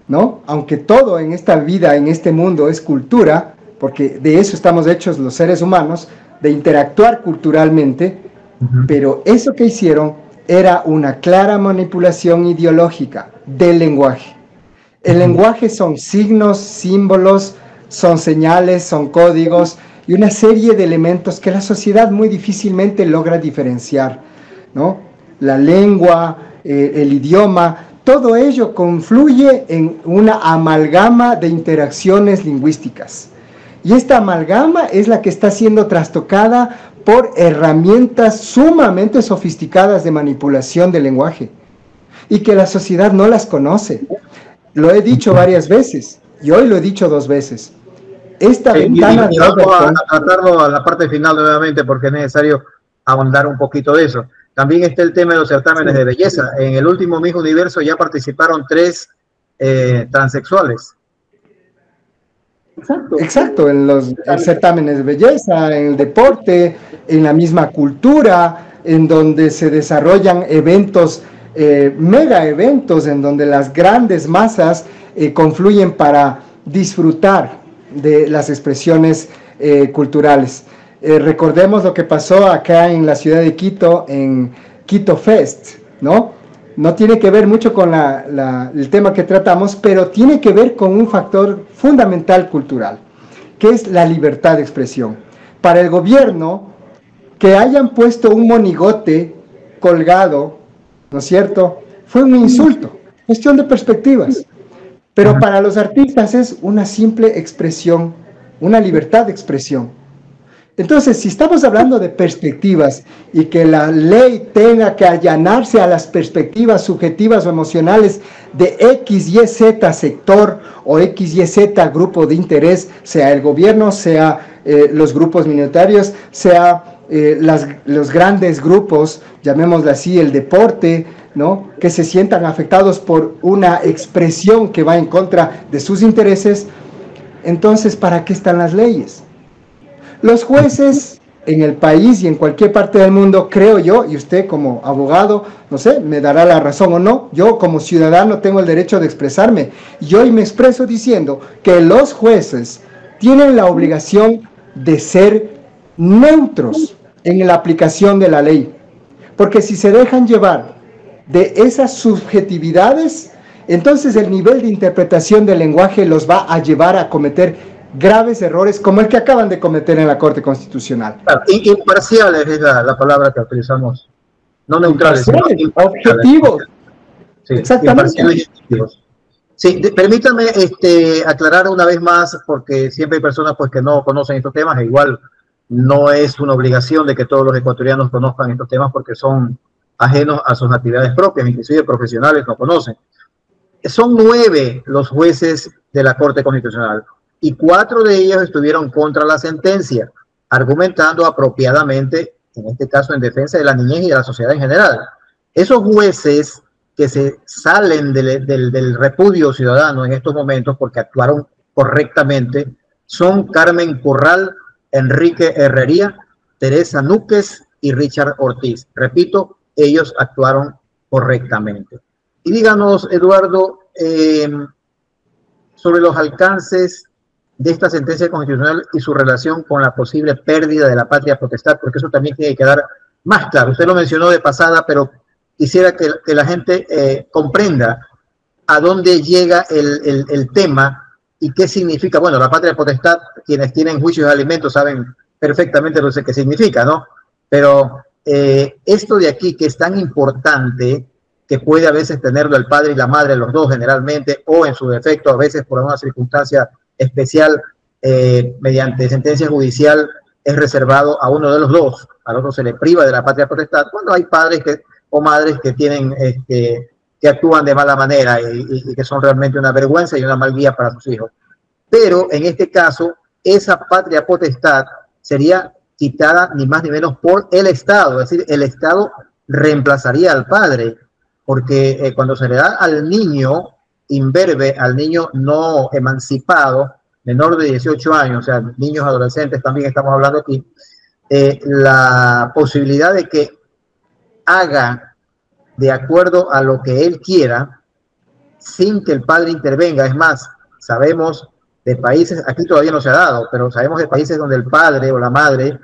¿no? Aunque todo en esta vida, en este mundo es cultura, porque de eso estamos hechos los seres humanos, de interactuar culturalmente, pero eso que hicieron era una clara manipulación ideológica del lenguaje. El lenguaje son signos, símbolos, son señales, son códigos y una serie de elementos que la sociedad muy difícilmente logra diferenciar, ¿no? La lengua, el idioma, todo ello confluye en una amalgama de interacciones lingüísticas. Y esta amalgama es la que está siendo trastocada por herramientas sumamente sofisticadas de manipulación del lenguaje y que la sociedad no las conoce. Lo he dicho varias veces y hoy lo he dicho 2 veces. Esta ventana de vamos a tratarlo a la parte final nuevamente porque es necesario ahondar un poquito de eso. También está el tema de los certámenes de belleza. En el último Miss Universo ya participaron 3 transexuales. Exacto, en los certámenes de belleza, en el deporte, en la misma cultura, en donde se desarrollan eventos, mega eventos, en donde las grandes masas confluyen para disfrutar de las expresiones culturales. Recordemos lo que pasó acá en la ciudad de Quito, en Quito Fest, ¿no? No tiene que ver mucho con el tema que tratamos, pero tiene que ver con un factor fundamental cultural, que es la libertad de expresión. Para el gobierno, que hayan puesto un monigote colgado, ¿no es cierto?, fue un insulto, cuestión de perspectivas. Pero para los artistas es una simple expresión, una libertad de expresión. Entonces, si estamos hablando de perspectivas y que la ley tenga que allanarse a las perspectivas subjetivas o emocionales de X, Y, Z sector o X, Y, Z grupo de interés, sea el gobierno, sea los grupos minoritarios, sea los grandes grupos, llamémoslo así, el deporte, ¿no?, que se sientan afectados por una expresión que va en contra de sus intereses, entonces, ¿para qué están las leyes? Los jueces en el país y en cualquier parte del mundo, creo yo, y usted como abogado, no sé, me dará la razón o no, yo como ciudadano tengo el derecho de expresarme, y hoy me expreso diciendo que los jueces tienen la obligación de ser neutros en la aplicación de la ley, porque si se dejan llevar de esas subjetividades, entonces el nivel de interpretación del lenguaje los va a llevar a cometer graves errores como el que acaban de cometer en la Corte Constitucional. Claro, imparciales es la palabra que utilizamos, no neutrales, sino objetivos. Sí, exactamente. Objetivos. Sí, permítame aclarar una vez más, porque siempre hay personas pues, que no conocen estos temas, e igual no es una obligación de que todos los ecuatorianos conozcan estos temas porque son ajenos a sus actividades propias, inclusive profesionales no conocen. Son 9 los jueces de la Corte Constitucional y 4 de ellos estuvieron contra la sentencia, argumentando apropiadamente, en este caso en defensa de la niñez y de la sociedad en general. Esos jueces que se salen del repudio ciudadano en estos momentos porque actuaron correctamente son Carmen Corral, Enrique Herrería, Teresa Núquez y Richard Ortiz. Repito, ellos actuaron correctamente. Y díganos, Eduardo, sobre los alcances de esta sentencia constitucional y su relación con la posible pérdida de la patria potestad, porque eso también tiene que quedar más claro. Usted lo mencionó de pasada, pero quisiera que la gente comprenda a dónde llega el tema y qué significa. Bueno, la patria potestad, quienes tienen juicios de alimentos saben perfectamente lo que significa, ¿no? Pero esto de aquí, que es tan importante, que puede a veces tenerlo el padre y la madre, los dos generalmente, o en su defecto, a veces por una circunstancia especial, mediante sentencia judicial, es reservado a uno de los dos. Al otro se le priva de la patria potestad cuando hay padres o madres que tienen que actúan de mala manera y que son realmente una vergüenza y una mal guía para sus hijos. Pero en este caso, esa patria potestad sería quitada ni más ni menos por el Estado, es decir, el Estado reemplazaría al padre, porque cuando se le da al niño imberbe, al niño no emancipado, menor de 18 años, o sea, niños, adolescentes, también estamos hablando aquí, la posibilidad de que haga de acuerdo a lo que él quiera, sin que el padre intervenga. Es más, sabemos de países, aquí todavía no se ha dado, pero sabemos de países donde el padre o la madre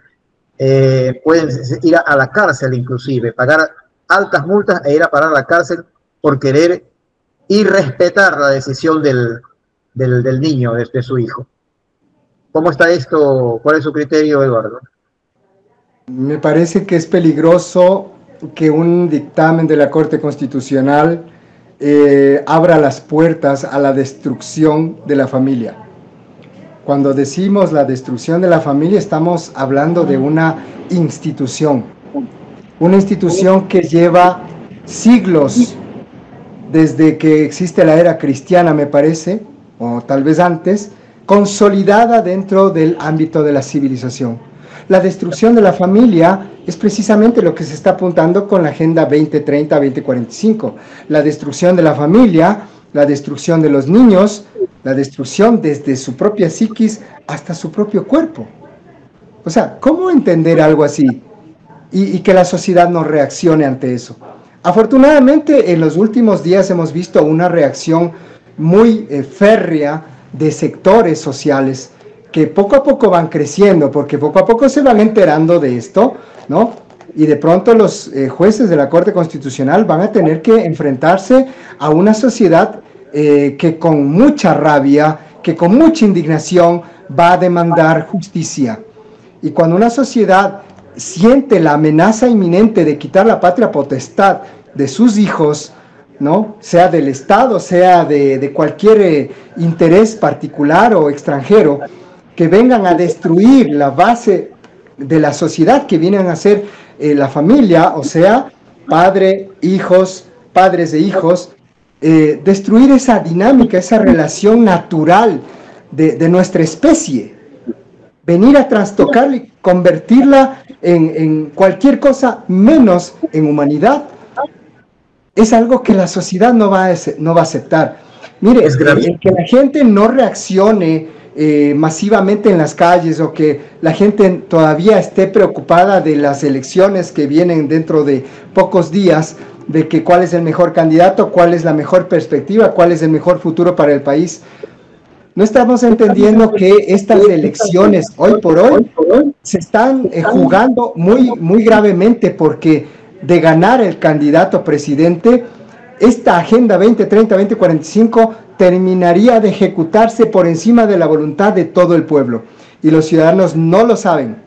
pueden ir a la cárcel inclusive, pagar altas multas e ir a parar a la cárcel por querer y respetar la decisión del niño, de su hijo. ¿Cómo está esto? ¿Cuál es su criterio, Eduardo? Me parece que es peligroso que un dictamen de la Corte Constitucional abra las puertas a la destrucción de la familia. Cuando decimos la destrucción de la familia, estamos hablando de una institución que lleva siglos, desde que existe la era cristiana, me parece, o tal vez antes, consolidada dentro del ámbito de la civilización. La destrucción de la familia es precisamente lo que se está apuntando con la Agenda 2030-2045. La destrucción de la familia, la destrucción de los niños, la destrucción desde su propia psiquis hasta su propio cuerpo. O sea, ¿cómo entender algo así? Y que la sociedad no reaccione ante eso. Afortunadamente, en los últimos días hemos visto una reacción muy férrea de sectores sociales que poco a poco van creciendo, porque poco a poco se van enterando de esto, ¿no? Y de pronto los jueces de la Corte Constitucional van a tener que enfrentarse a una sociedad que con mucha rabia, que con mucha indignación va a demandar justicia. Y cuando una sociedad siente la amenaza inminente de quitar la patria potestad de sus hijos, ¿no? Sea del Estado, sea de cualquier interés particular o extranjero, que vengan a destruir la base de la sociedad, que vienen a ser la familia, o sea, padre, hijos, padres e hijos, destruir esa dinámica, esa relación natural de nuestra especie, venir a trastocarla y convertirla en cualquier cosa menos en humanidad, es algo que la sociedad no va a aceptar. Mire, el que la gente no reaccione masivamente en las calles, o que la gente todavía esté preocupada de las elecciones que vienen dentro de pocos días, de que cuál es el mejor candidato, cuál es la mejor perspectiva, cuál es el mejor futuro para el país. No estamos entendiendo que estas elecciones hoy por hoy se están jugando muy gravemente, porque de ganar el candidato presidente, esta Agenda 2030-2045 terminaría de ejecutarse por encima de la voluntad de todo el pueblo. Y los ciudadanos no lo saben.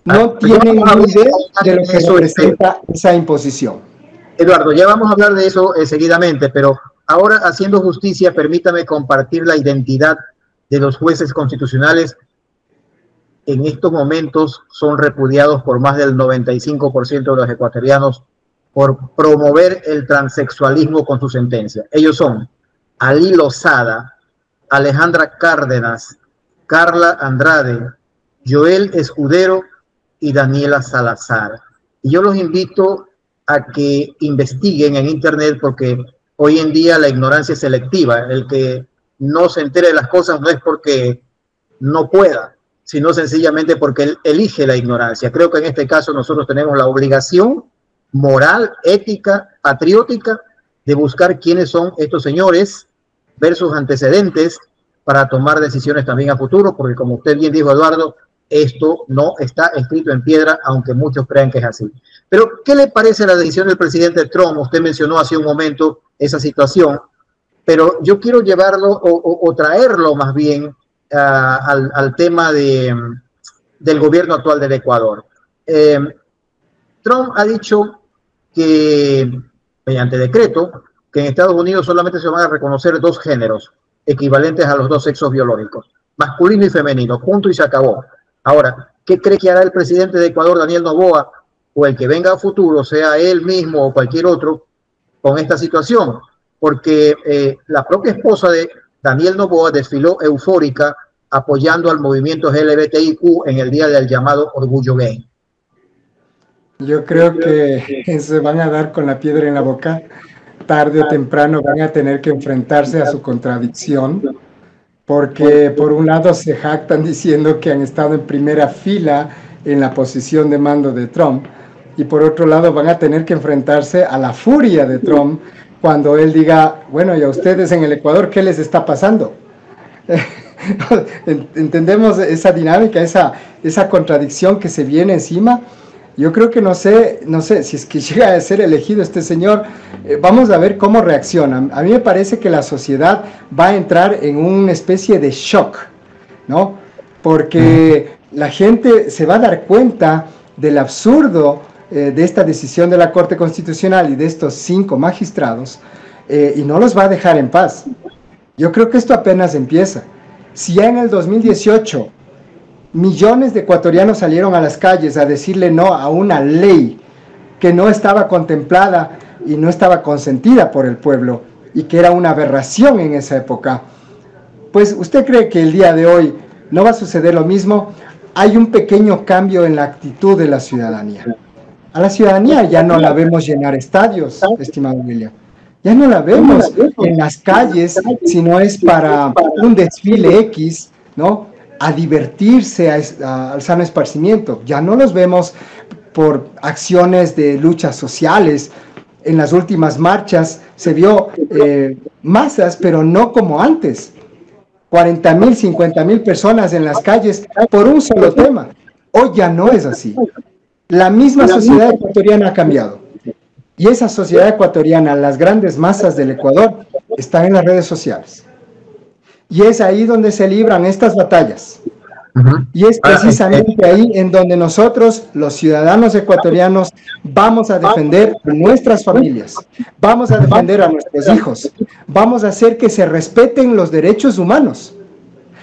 No tienen ni idea de lo que representa esa imposición. Eduardo, ya vamos a hablar de eso seguidamente, pero ahora, haciendo justicia, permítame compartir la identidad de los jueces constitucionales. En estos momentos son repudiados por más del 95% de los ecuatorianos por promover el transexualismo con su sentencia. Ellos son Ali Lozada, Alejandra Cárdenas, Carla Andrade, Joel Escudero y Daniela Salazar. Y yo los invito a que investiguen en internet, porque hoy en día la ignorancia es selectiva. El que no se entere de las cosas no es porque no pueda, sino sencillamente porque él elige la ignorancia. Creo que en este caso nosotros tenemos la obligación moral, ética, patriótica, de buscar quiénes son estos señores, ver sus antecedentes para tomar decisiones también a futuro, porque como usted bien dijo, Eduardo, esto no está escrito en piedra, aunque muchos crean que es así. Pero, ¿qué le parece la decisión del presidente Trump? Usted mencionó hace un momento esa situación, pero yo quiero llevarlo o traerlo más bien al tema del gobierno actual del Ecuador. Trump ha dicho que, mediante decreto, que en Estados Unidos solamente se van a reconocer dos géneros equivalentes a los dos sexos biológicos, masculino y femenino, punto y se acabó. Ahora, ¿qué cree que hará el presidente de Ecuador, Daniel Noboa, o el que venga a futuro, sea él mismo o cualquier otro, con esta situación? Porque la propia esposa de Daniel Noboa desfiló eufórica apoyando al movimiento LGBTIQ en el día del llamado Orgullo Gay. Yo creo que se van a dar con la piedra en la boca. Tarde o temprano van a tener que enfrentarse a su contradicción, porque por un lado se jactan diciendo que han estado en primera fila en la posición de mando de Trump, y por otro lado van a tener que enfrentarse a la furia de Trump cuando él diga, bueno, y a ustedes en el Ecuador, ¿qué les está pasando? ¿Entendemos esa dinámica, esa contradicción que se viene encima? Yo creo que no sé si es que llega a ser elegido este señor, vamos a ver cómo reacciona. A mí me parece que la sociedad va a entrar en una especie de shock, ¿no? Porque la gente se va a dar cuenta del absurdo de esta decisión de la Corte Constitucional y de estos 5 magistrados, y no los va a dejar en paz. Yo creo que esto apenas empieza. Si ya en el 2018 millones de ecuatorianos salieron a las calles a decirle no a una ley que no estaba contemplada y no estaba consentida por el pueblo y que era una aberración en esa época, pues ¿usted cree que el día de hoy no va a suceder lo mismo? Hay un pequeño cambio en la actitud de la ciudadanía. A la ciudadanía ya no la vemos llenar estadios, estimado William. Ya no la vemos en las calles, si no es para un desfile X, ¿no? A divertirse, al sano esparcimiento. Ya no los vemos por acciones de luchas sociales. En las últimas marchas se vio masas, pero no como antes. 40,000, 50,000 personas en las calles por un solo tema. Hoy ya no es así. La misma sociedad ecuatoriana ha cambiado. Y esa sociedad ecuatoriana, las grandes masas del Ecuador, están en las redes sociales. Y es ahí donde se libran estas batallas. Y es precisamente ahí en donde nosotros, los ciudadanos ecuatorianos, vamos a defender a nuestras familias, vamos a defender a nuestros hijos, vamos a hacer que se respeten los derechos humanos.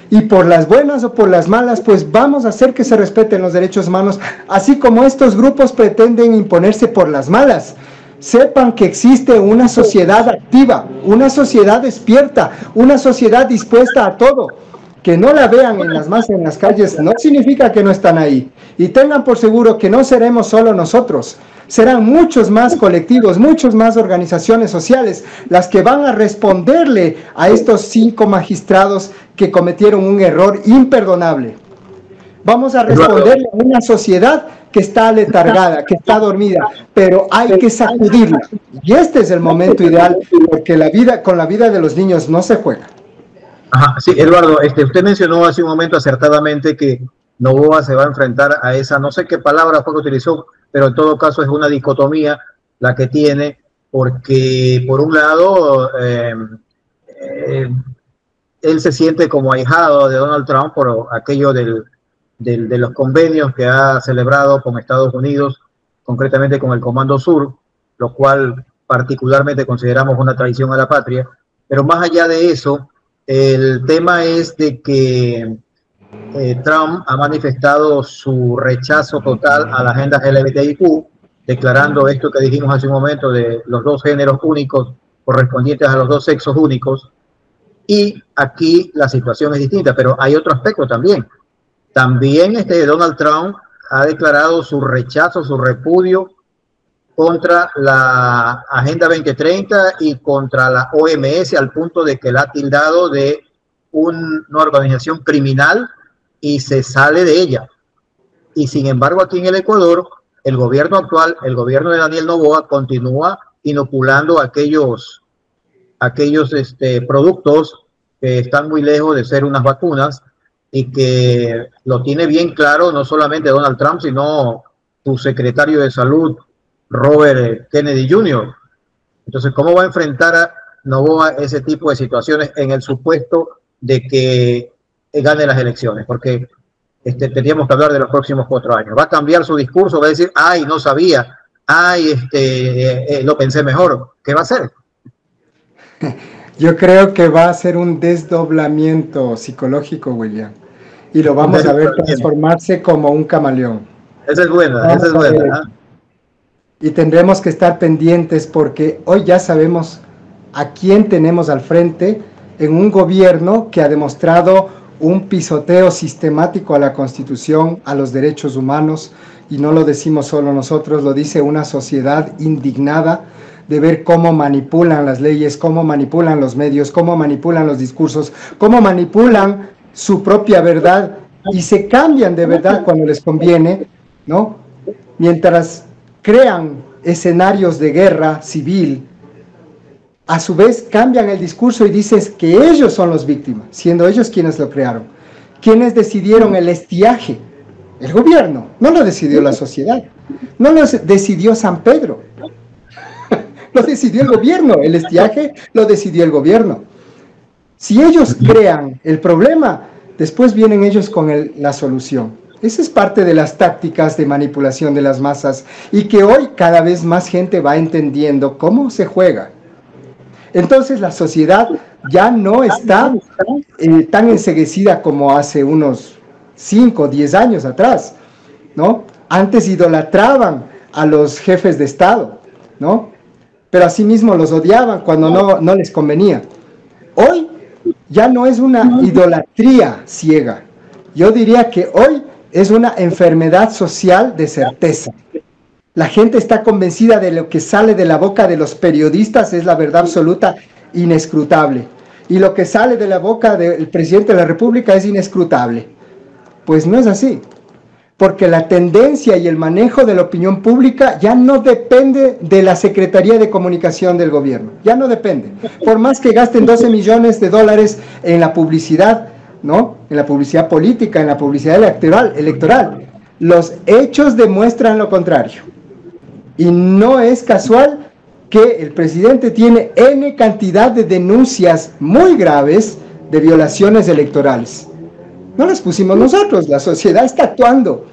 Y por las buenas o por las malas, pues vamos a hacer que se respeten los derechos humanos, así como estos grupos pretenden imponerse por las malas. Sepan que existe una sociedad activa, una sociedad despierta, una sociedad dispuesta a todo. Que no la vean en las masas, en las calles, no significa que no están ahí. Y tengan por seguro que no seremos solo nosotros. Serán muchos más colectivos, muchas más organizaciones sociales las que van a responderle a estos 5 magistrados que cometieron un error imperdonable. Vamos a responderle a una sociedad que está aletargada, que está dormida, pero hay que sacudirla. Y este es el momento ideal, porque con la vida de los niños no se juega. Ajá, sí, Eduardo, usted mencionó hace un momento acertadamente que Noboa se va a enfrentar a esa, no sé qué palabra fue que utilizó, pero en todo caso es una dicotomía la que tiene, porque por un lado él se siente como ahijado de Donald Trump por aquello de los convenios que ha celebrado con Estados Unidos, concretamente con el Comando Sur, lo cual particularmente consideramos una traición a la patria, pero más allá de eso, el tema es de que Trump ha manifestado su rechazo total a la agenda LGBTIQ, declarando esto que dijimos hace un momento de los 2 géneros únicos correspondientes a los 2 sexos únicos. Y aquí la situación es distinta, pero hay otro aspecto también. También Donald Trump ha declarado su rechazo, su repudio contra la Agenda 2030 y contra la OMS, al punto de que la ha tildado de una organización criminal y se sale de ella. Y sin embargo, aquí en el Ecuador, el gobierno actual, el gobierno de Daniel Noboa, continúa inoculando aquellos productos que están muy lejos de ser unas vacunas y que lo tiene bien claro no solamente Donald Trump, sino su secretario de salud, Robert Kennedy Jr. Entonces, ¿cómo va a enfrentar a Noboa ese tipo de situaciones en el supuesto de que gane las elecciones? Porque tendríamos que hablar de los próximos 4 años. ¿Va a cambiar su discurso? ¿Va a decir, ay, no sabía, ay, lo pensé mejor? ¿Qué va a hacer? Yo creo que va a ser un desdoblamiento psicológico, William. Y lo vamos a ver transformarse como un camaleón. Esa es buena, esa es buena. Y tendremos que estar pendientes porque hoy ya sabemos a quién tenemos al frente en un gobierno que ha demostrado un pisoteo sistemático a la Constitución, a los derechos humanos, y no lo decimos solo nosotros, lo dice una sociedad indignada de ver cómo manipulan las leyes, cómo manipulan los medios, cómo manipulan los discursos, cómo manipulan su propia verdad y se cambian de verdad cuando les conviene, ¿no? Mientras crean escenarios de guerra civil, a su vez cambian el discurso y dices que ellos son los víctimas, siendo ellos quienes lo crearon. ¿Quiénes decidieron el estiaje? El gobierno, no lo decidió la sociedad, no lo decidió San Pedro, lo decidió el gobierno, el estiaje lo decidió el gobierno. Si ellos crean el problema, después vienen ellos con la solución. Esa es parte de las tácticas de manipulación de las masas y que hoy cada vez más gente va entendiendo cómo se juega. Entonces la sociedad ya no está tan enceguecida como hace unos 5 o 10 años atrás, ¿no? Antes idolatraban a los jefes de Estado, ¿no? Pero asimismo los odiaban cuando no les convenía. Hoy ya no es una idolatría ciega. Yo diría que hoy es una enfermedad social de certeza. La gente está convencida de lo que sale de la boca de los periodistas es la verdad absoluta, inescrutable. Y lo que sale de la boca del presidente de la República es inescrutable. Pues no es así. Porque la tendencia y el manejo de la opinión pública ya no depende de la Secretaría de Comunicación del gobierno. Ya no depende. Por más que gasten 12 millones de dólares en la publicidad, ¿no? En la publicidad política, en la publicidad electoral. Los hechos demuestran lo contrario. Y no es casual que el presidente tiene N cantidad de denuncias muy graves de violaciones electorales. No las pusimos nosotros, la sociedad está actuando.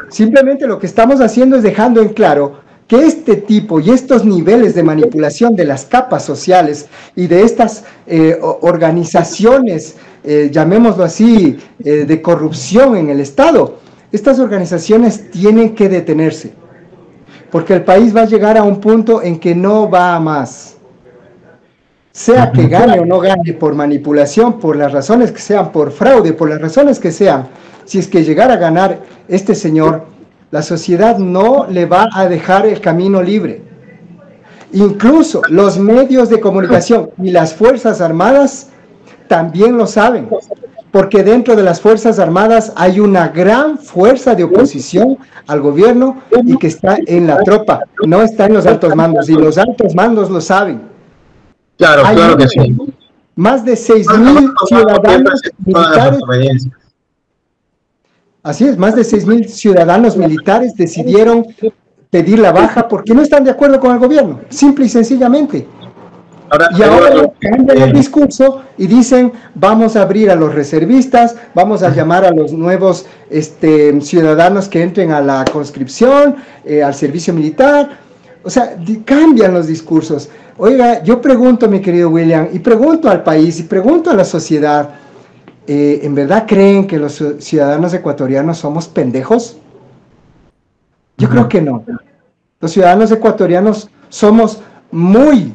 Simplemente lo que estamos haciendo es dejando en claro que este tipo y estos niveles de manipulación de las capas sociales y de estas organizaciones, llamémoslo así, de corrupción en el Estado, estas organizaciones tienen que detenerse, porque el país va a llegar a un punto en que no va a más. Sea que gane o no gane por manipulación, por las razones que sean, por fraude, por las razones que sean, si es que llegara a ganar este señor, la sociedad no le va a dejar el camino libre. Incluso los medios de comunicación y las Fuerzas Armadas también lo saben, porque dentro de las Fuerzas Armadas hay una gran fuerza de oposición al gobierno y que está en la tropa, no está en los altos mandos, y los altos mandos lo saben. Claro, claro que sí. Más de 6.000 ciudadanos militares. Así es, más de 6.000 ciudadanos militares decidieron pedir la baja porque no están de acuerdo con el gobierno, simple y sencillamente. Y ahora cambian el discurso y dicen, vamos a abrir a los reservistas, vamos a llamar a los nuevos ciudadanos que entren a la conscripción, al servicio militar. O sea, cambian los discursos. Oiga, yo pregunto, mi querido William, y pregunto al país, y pregunto a la sociedad, ¿en verdad creen que los ciudadanos ecuatorianos somos pendejos? Yo creo que no. Los ciudadanos ecuatorianos somos muy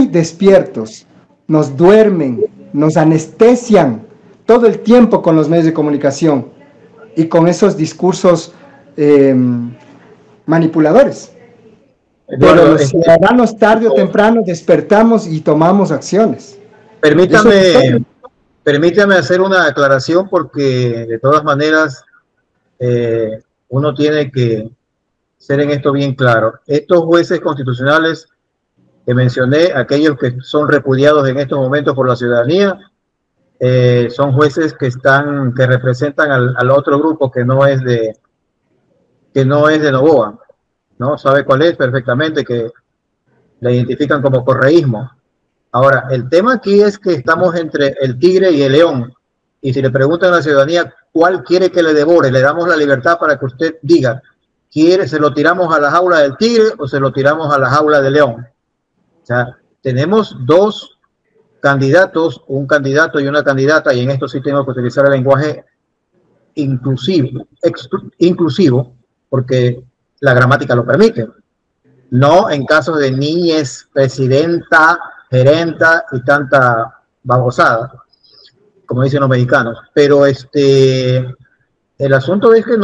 despiertos. Nos duermen, nos anestesian todo el tiempo con los medios de comunicación y con esos discursos manipuladores. Pero los ciudadanos tarde o temprano despertamos y tomamos acciones. Permítame hacer una aclaración porque de todas maneras uno tiene que ser en esto bien claro. Estos jueces constitucionales que mencioné, aquellos que son repudiados en estos momentos por la ciudadanía, son jueces que representan al otro grupo que no es de Noboa. ¿No? Sabe cuál es perfectamente, que la identifican como correísmo. Ahora, el tema aquí es que estamos entre el tigre y el león, y si le preguntan a la ciudadanía cuál quiere que le devore, le damos la libertad para que usted diga, ¿se lo tiramos a la jaula del tigre o se lo tiramos a la jaula del león? O sea, tenemos dos candidatos, un candidato y una candidata, y en esto sí tengo que utilizar el lenguaje inclusivo, porque la gramática lo permite, no en casos de niñez, presidenta, gerenta y tanta babosada, como dicen los mexicanos. Pero el asunto es que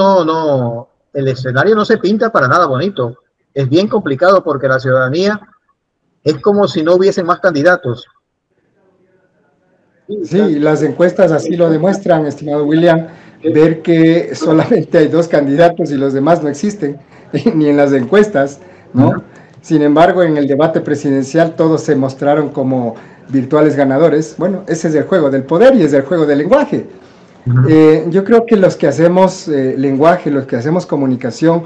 el escenario no se pinta para nada bonito. Es bien complicado porque la ciudadanía es como si no hubiesen más candidatos. Sí, las encuestas así lo demuestran, estimado William, ver que solamente hay 2 candidatos y los demás no existen, ni en las encuestas, ¿no? Sin embargo, en el debate presidencial todos se mostraron como virtuales ganadores. Bueno, ese es el juego del poder y es el juego del lenguaje. Yo creo que los que hacemos lenguaje, los que hacemos comunicación,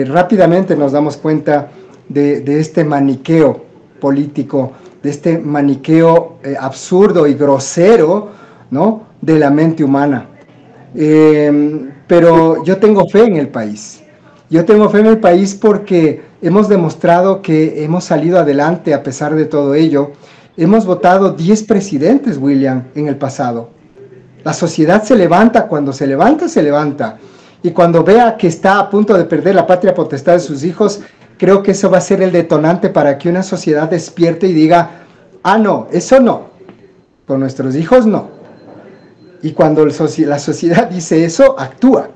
rápidamente nos damos cuenta de este maniqueo político, de este maniqueo absurdo y grosero, ¿no?, de la mente humana. Pero yo tengo fe en el país. Yo tengo fe en el país porque hemos demostrado que hemos salido adelante a pesar de todo ello. Hemos votado 10 presidentes, William, en el pasado. La sociedad se levanta, cuando se levanta, se levanta. Y cuando vea que está a punto de perder la patria potestad de sus hijos, creo que eso va a ser el detonante para que una sociedad despierte y diga, ah, no, eso no, con nuestros hijos no. Y cuando la sociedad dice eso, actúa.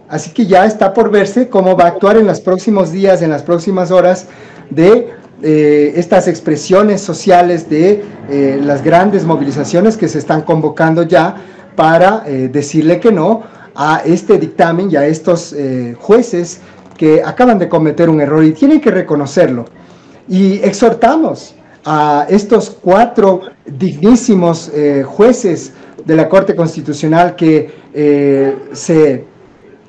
Así que ya está por verse cómo va a actuar en los próximos días, en las próximas horas, de estas expresiones sociales, de las grandes movilizaciones que se están convocando ya para decirle que no a este dictamen y a estos jueces que acaban de cometer un error y tienen que reconocerlo. Y exhortamos a estos 4 dignísimos jueces de la Corte Constitucional que se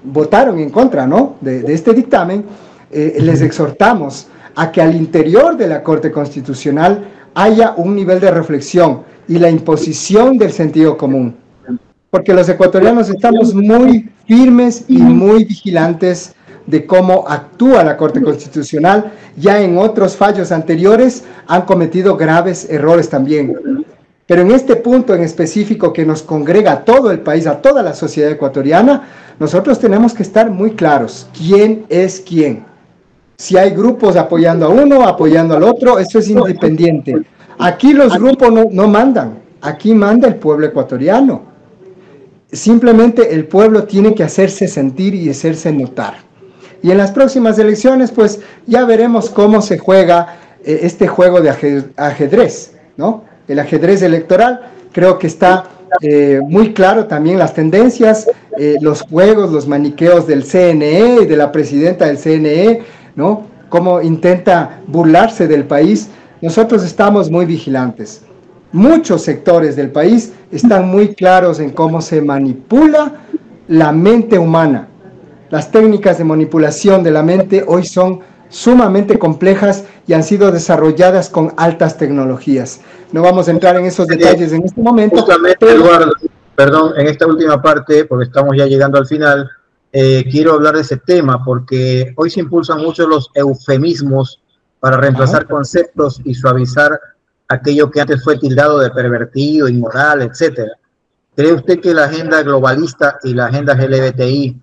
votaron en contra, ¿no?, de este dictamen. Les exhortamos a que al interior de la Corte Constitucional haya un nivel de reflexión y la imposición del sentido común, porque los ecuatorianos estamos muy firmes y muy vigilantes de cómo actúa la Corte Constitucional. Ya en otros fallos anteriores han cometido graves errores también. Pero en este punto en específico que nos congrega a todo el país, a toda la sociedad ecuatoriana, nosotros tenemos que estar muy claros quién es quién. Si hay grupos apoyando a uno, apoyando al otro, eso es independiente. Aquí los grupos no mandan, aquí manda el pueblo ecuatoriano. Simplemente el pueblo tiene que hacerse sentir y hacerse notar. Y en las próximas elecciones, pues ya veremos cómo se juega este juego de ajedrez, ¿no? El ajedrez electoral. Creo que está muy claro también las tendencias, los juegos, los maniqueos del CNE y de la presidenta del CNE, ¿no? Cómo intenta burlarse del país. Nosotros estamos muy vigilantes. Muchos sectores del país están muy claros en cómo se manipula la mente humana. Las técnicas de manipulación de la mente hoy son sumamente complejas y han sido desarrolladas con altas tecnologías. No vamos a entrar en esos detalles en este momento. Justamente, Eduardo, perdón, en esta última parte, porque estamos ya llegando al final, quiero hablar de ese tema, porque hoy se impulsan mucho los eufemismos para reemplazar conceptos y suavizar aquello que antes fue tildado de pervertido, inmoral, etcétera. ¿Cree usted que la agenda globalista y la agenda LGBTI,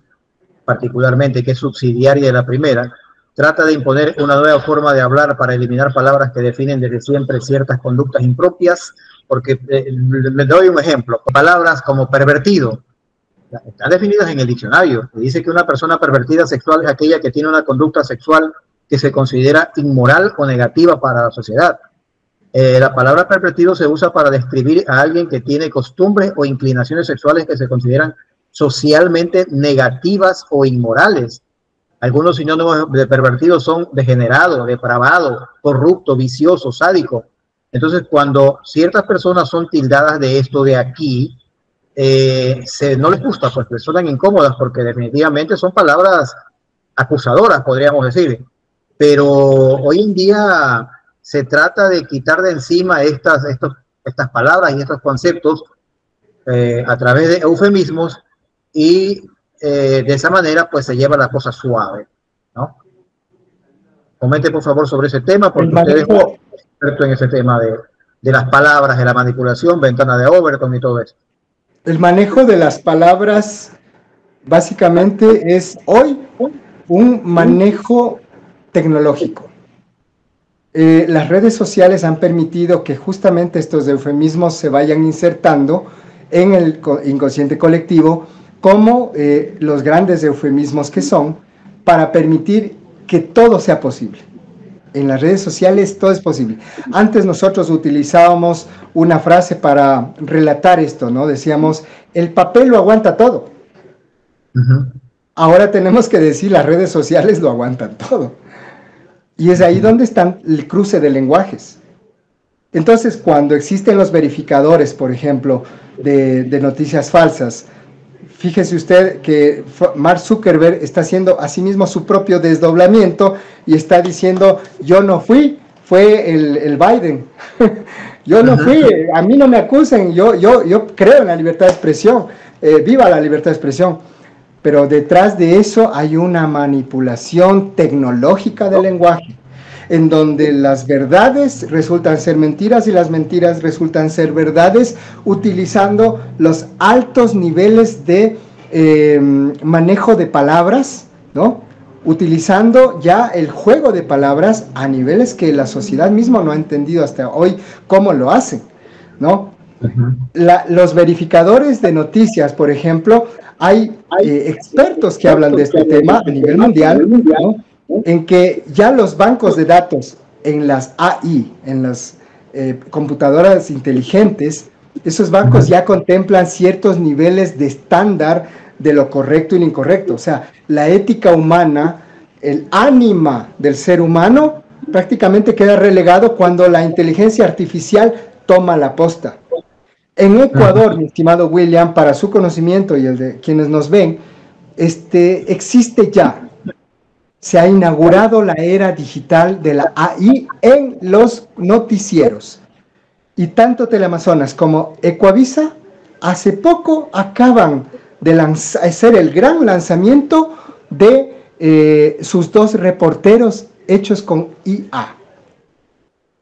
particularmente, que es subsidiaria de la primera, trata de imponer una nueva forma de hablar para eliminar palabras que definen desde siempre ciertas conductas impropias? Porque le doy un ejemplo. Palabras como pervertido están definidas en el diccionario. Dice que una persona pervertida sexual es aquella que tiene una conducta sexual que se considera inmoral o negativa para la sociedad. La palabra pervertido se usa para describir a alguien que tiene costumbres o inclinaciones sexuales que se consideran socialmente negativas o inmorales. Algunos sinónimos de pervertido son degenerado, depravado, corrupto, vicioso, sádico. Entonces, cuando ciertas personas son tildadas de esto de aquí, no les gusta, pues les suenan incómodas, porque definitivamente son palabras acusadoras, podríamos decir. Pero hoy en día se trata de quitar de encima estas palabras y estos conceptos a través de eufemismos, y de esa manera pues se lleva la cosa suave, ¿no? Comente por favor sobre ese tema, porque usted es un experto en ese tema de las palabras, de la manipulación, ventana de Overton y todo eso. El manejo de las palabras básicamente es hoy un manejo tecnológico. Las redes sociales han permitido que justamente estos eufemismos se vayan insertando en el inconsciente colectivo como los grandes eufemismos que son, para permitir que todo sea posible. En las redes sociales todo es posible. Antes nosotros utilizábamos una frase para relatar esto, ¿no? Decíamos, el papel lo aguanta todo. Ahora tenemos que decir, las redes sociales lo aguantan todo. Y es ahí donde está el cruce de lenguajes. Entonces, cuando existen los verificadores, por ejemplo, de noticias falsas, fíjese usted que Mark Zuckerberg está haciendo a sí mismo su propio desdoblamiento y está diciendo, yo no fui, fue el Biden. Yo no fui, a mí no me acusen, yo creo en la libertad de expresión, viva la libertad de expresión. pero detrás de eso hay una manipulación tecnológica del lenguaje, en donde las verdades resultan ser mentiras y las mentiras resultan ser verdades, utilizando los altos niveles de manejo de palabras, ¿no? Utilizando ya el juego de palabras a niveles que la sociedad misma no ha entendido hasta hoy cómo lo hacen, ¿no? Los verificadores de noticias, por ejemplo, hay expertos que hablan de este tema a nivel mundial, ¿no? En que ya los bancos de datos en las AI, en las computadoras inteligentes, esos bancos ya contemplan ciertos niveles de estándar de lo correcto y lo incorrecto. O sea, la ética humana, el ánima del ser humano, prácticamente queda relegado cuando la inteligencia artificial toma la posta. En Ecuador, mi estimado William, para su conocimiento y el de quienes nos ven, existe ya, se ha inaugurado la era digital de la AI en los noticieros. Y tanto Teleamazonas como Ecuavisa hace poco acaban de hacer el gran lanzamiento de sus 2 reporteros hechos con IA,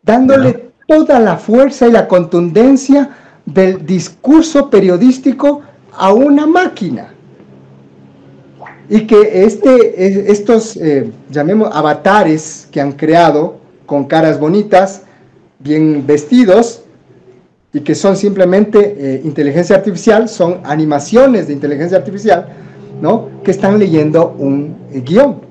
dándole toda la fuerza y la contundencia del discurso periodístico a una máquina. Y que estos, llamemos avatares que han creado con caras bonitas, bien vestidos, y que son simplemente inteligencia artificial, son animaciones de inteligencia artificial, ¿no? Que están leyendo un guión.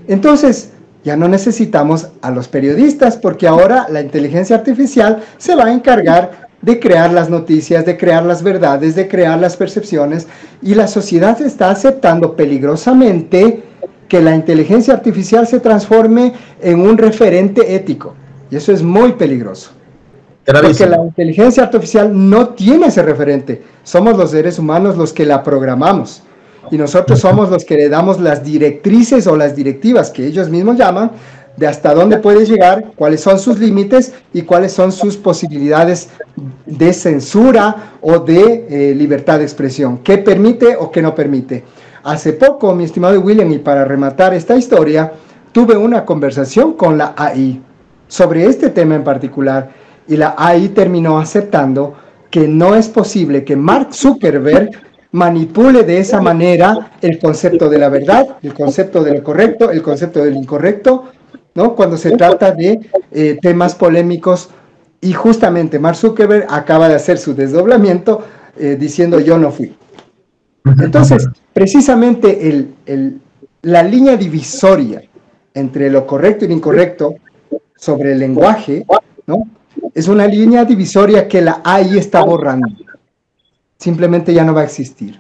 Entonces, ya no necesitamos a los periodistas, porque ahora la inteligencia artificial se va a encargar de crear las noticias, de crear las verdades, de crear las percepciones, y la sociedad está aceptando peligrosamente que la inteligencia artificial se transforme en un referente ético, y eso es muy peligroso. Porque la inteligencia artificial no tiene ese referente, somos los seres humanos los que la programamos, y nosotros somos los que le damos las directrices o las directivas que ellos mismos llaman, de hasta dónde puede llegar, cuáles son sus límites y cuáles son sus posibilidades de censura o de libertad de expresión, qué permite o qué no permite. Hace poco, mi estimado William, y para rematar esta historia, tuve una conversación con la AI sobre este tema en particular, y la AI terminó aceptando que no es posible que Mark Zuckerberg manipule de esa manera el concepto de la verdad, el concepto de lo correcto, el concepto del incorrecto, ¿no? Cuando se trata de temas polémicos. Y justamente Mark Zuckerberg acaba de hacer su desdoblamiento diciendo yo no fui. Entonces, precisamente la línea divisoria entre lo correcto y lo incorrecto sobre el lenguaje, ¿no? Es una línea divisoria que la AI está borrando. Simplemente ya no va a existir.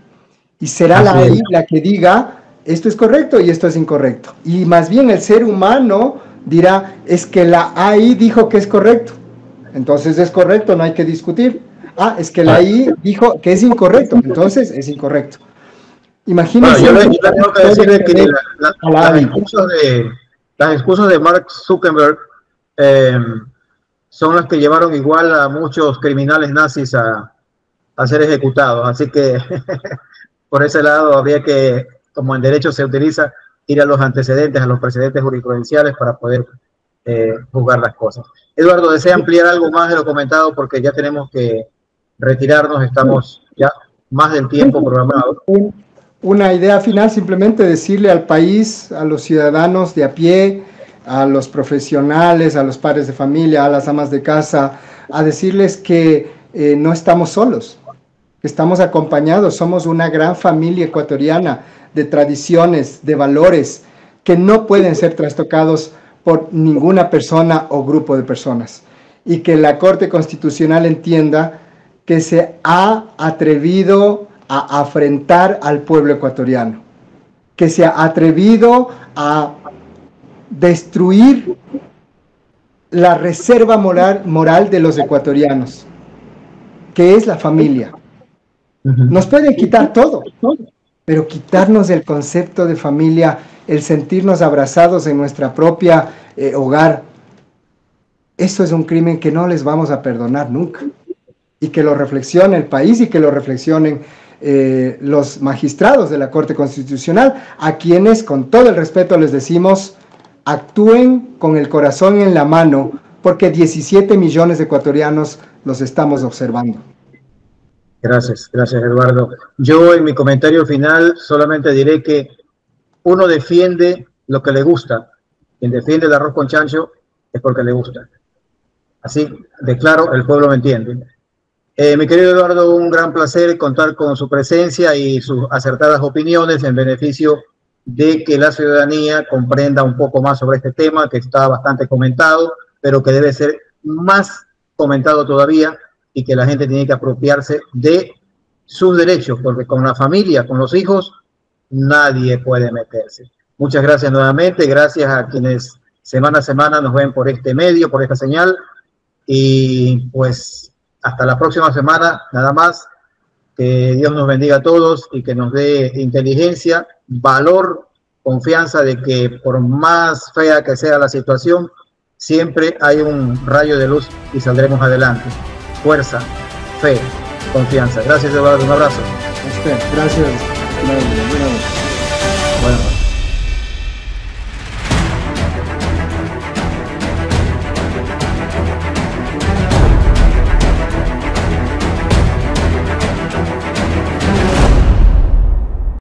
Y será la AI la que diga esto es correcto y esto es incorrecto. Y más bien el ser humano dirá, es que la AI dijo que es correcto. Entonces es correcto, no hay que discutir. Ah, es que la AI dijo que es incorrecto. Entonces es incorrecto. Imagínense. Bueno, yo tengo que decir que las excusas de Mark Zuckerberg son las que llevaron igual a muchos criminales nazis a ser ejecutados. Así que por ese lado habría que, como en derecho se utiliza, ir a los antecedentes, a los precedentes jurisprudenciales para poder juzgar las cosas. Eduardo, ¿desea ampliar algo más de lo comentado? Porque ya tenemos que retirarnos, estamos ya más del tiempo programado. Una idea final, simplemente decirle al país, a los ciudadanos de a pie, a los profesionales, a los padres de familia, a las amas de casa, a decirles que no estamos solos, que estamos acompañados, somos una gran familia ecuatoriana de tradiciones, de valores, que no pueden ser trastocados por ninguna persona o grupo de personas. Y que la Corte Constitucional entienda que se ha atrevido a afrentar al pueblo ecuatoriano, que se ha atrevido a destruir la reserva moral de los ecuatorianos, que es la familia. Nos pueden quitar todo, pero quitarnos el concepto de familia, el sentirnos abrazados en nuestra propia hogar, eso es un crimen que no les vamos a perdonar nunca. Y que lo reflexione el país y que lo reflexionen los magistrados de la Corte Constitucional, a quienes con todo el respeto les decimos, actúen con el corazón en la mano, porque 17 millones de ecuatorianos los estamos observando. Gracias Eduardo. Yo en mi comentario final solamente diré que uno defiende lo que le gusta. Quien defiende el arroz con chancho es porque le gusta. Así de claro, el pueblo me entiende. Mi querido Eduardo, un gran placer contar con su presencia y sus acertadas opiniones en beneficio de que la ciudadanía comprenda un poco más sobre este tema que está bastante comentado, pero que debe ser más comentado todavía y que la gente tiene que apropiarse de sus derechos, porque con la familia, con los hijos, nadie puede meterse. Muchas gracias nuevamente, gracias a quienes semana a semana nos ven por este medio, por esta señal, y pues hasta la próxima semana, nada más. Que Dios nos bendiga a todos y que nos dé inteligencia, valor, confianza de que por más fea que sea la situación, siempre hay un rayo de luz y saldremos adelante. Fuerza, fe, confianza. Gracias, Eduardo. Un abrazo. Gracias. Bueno.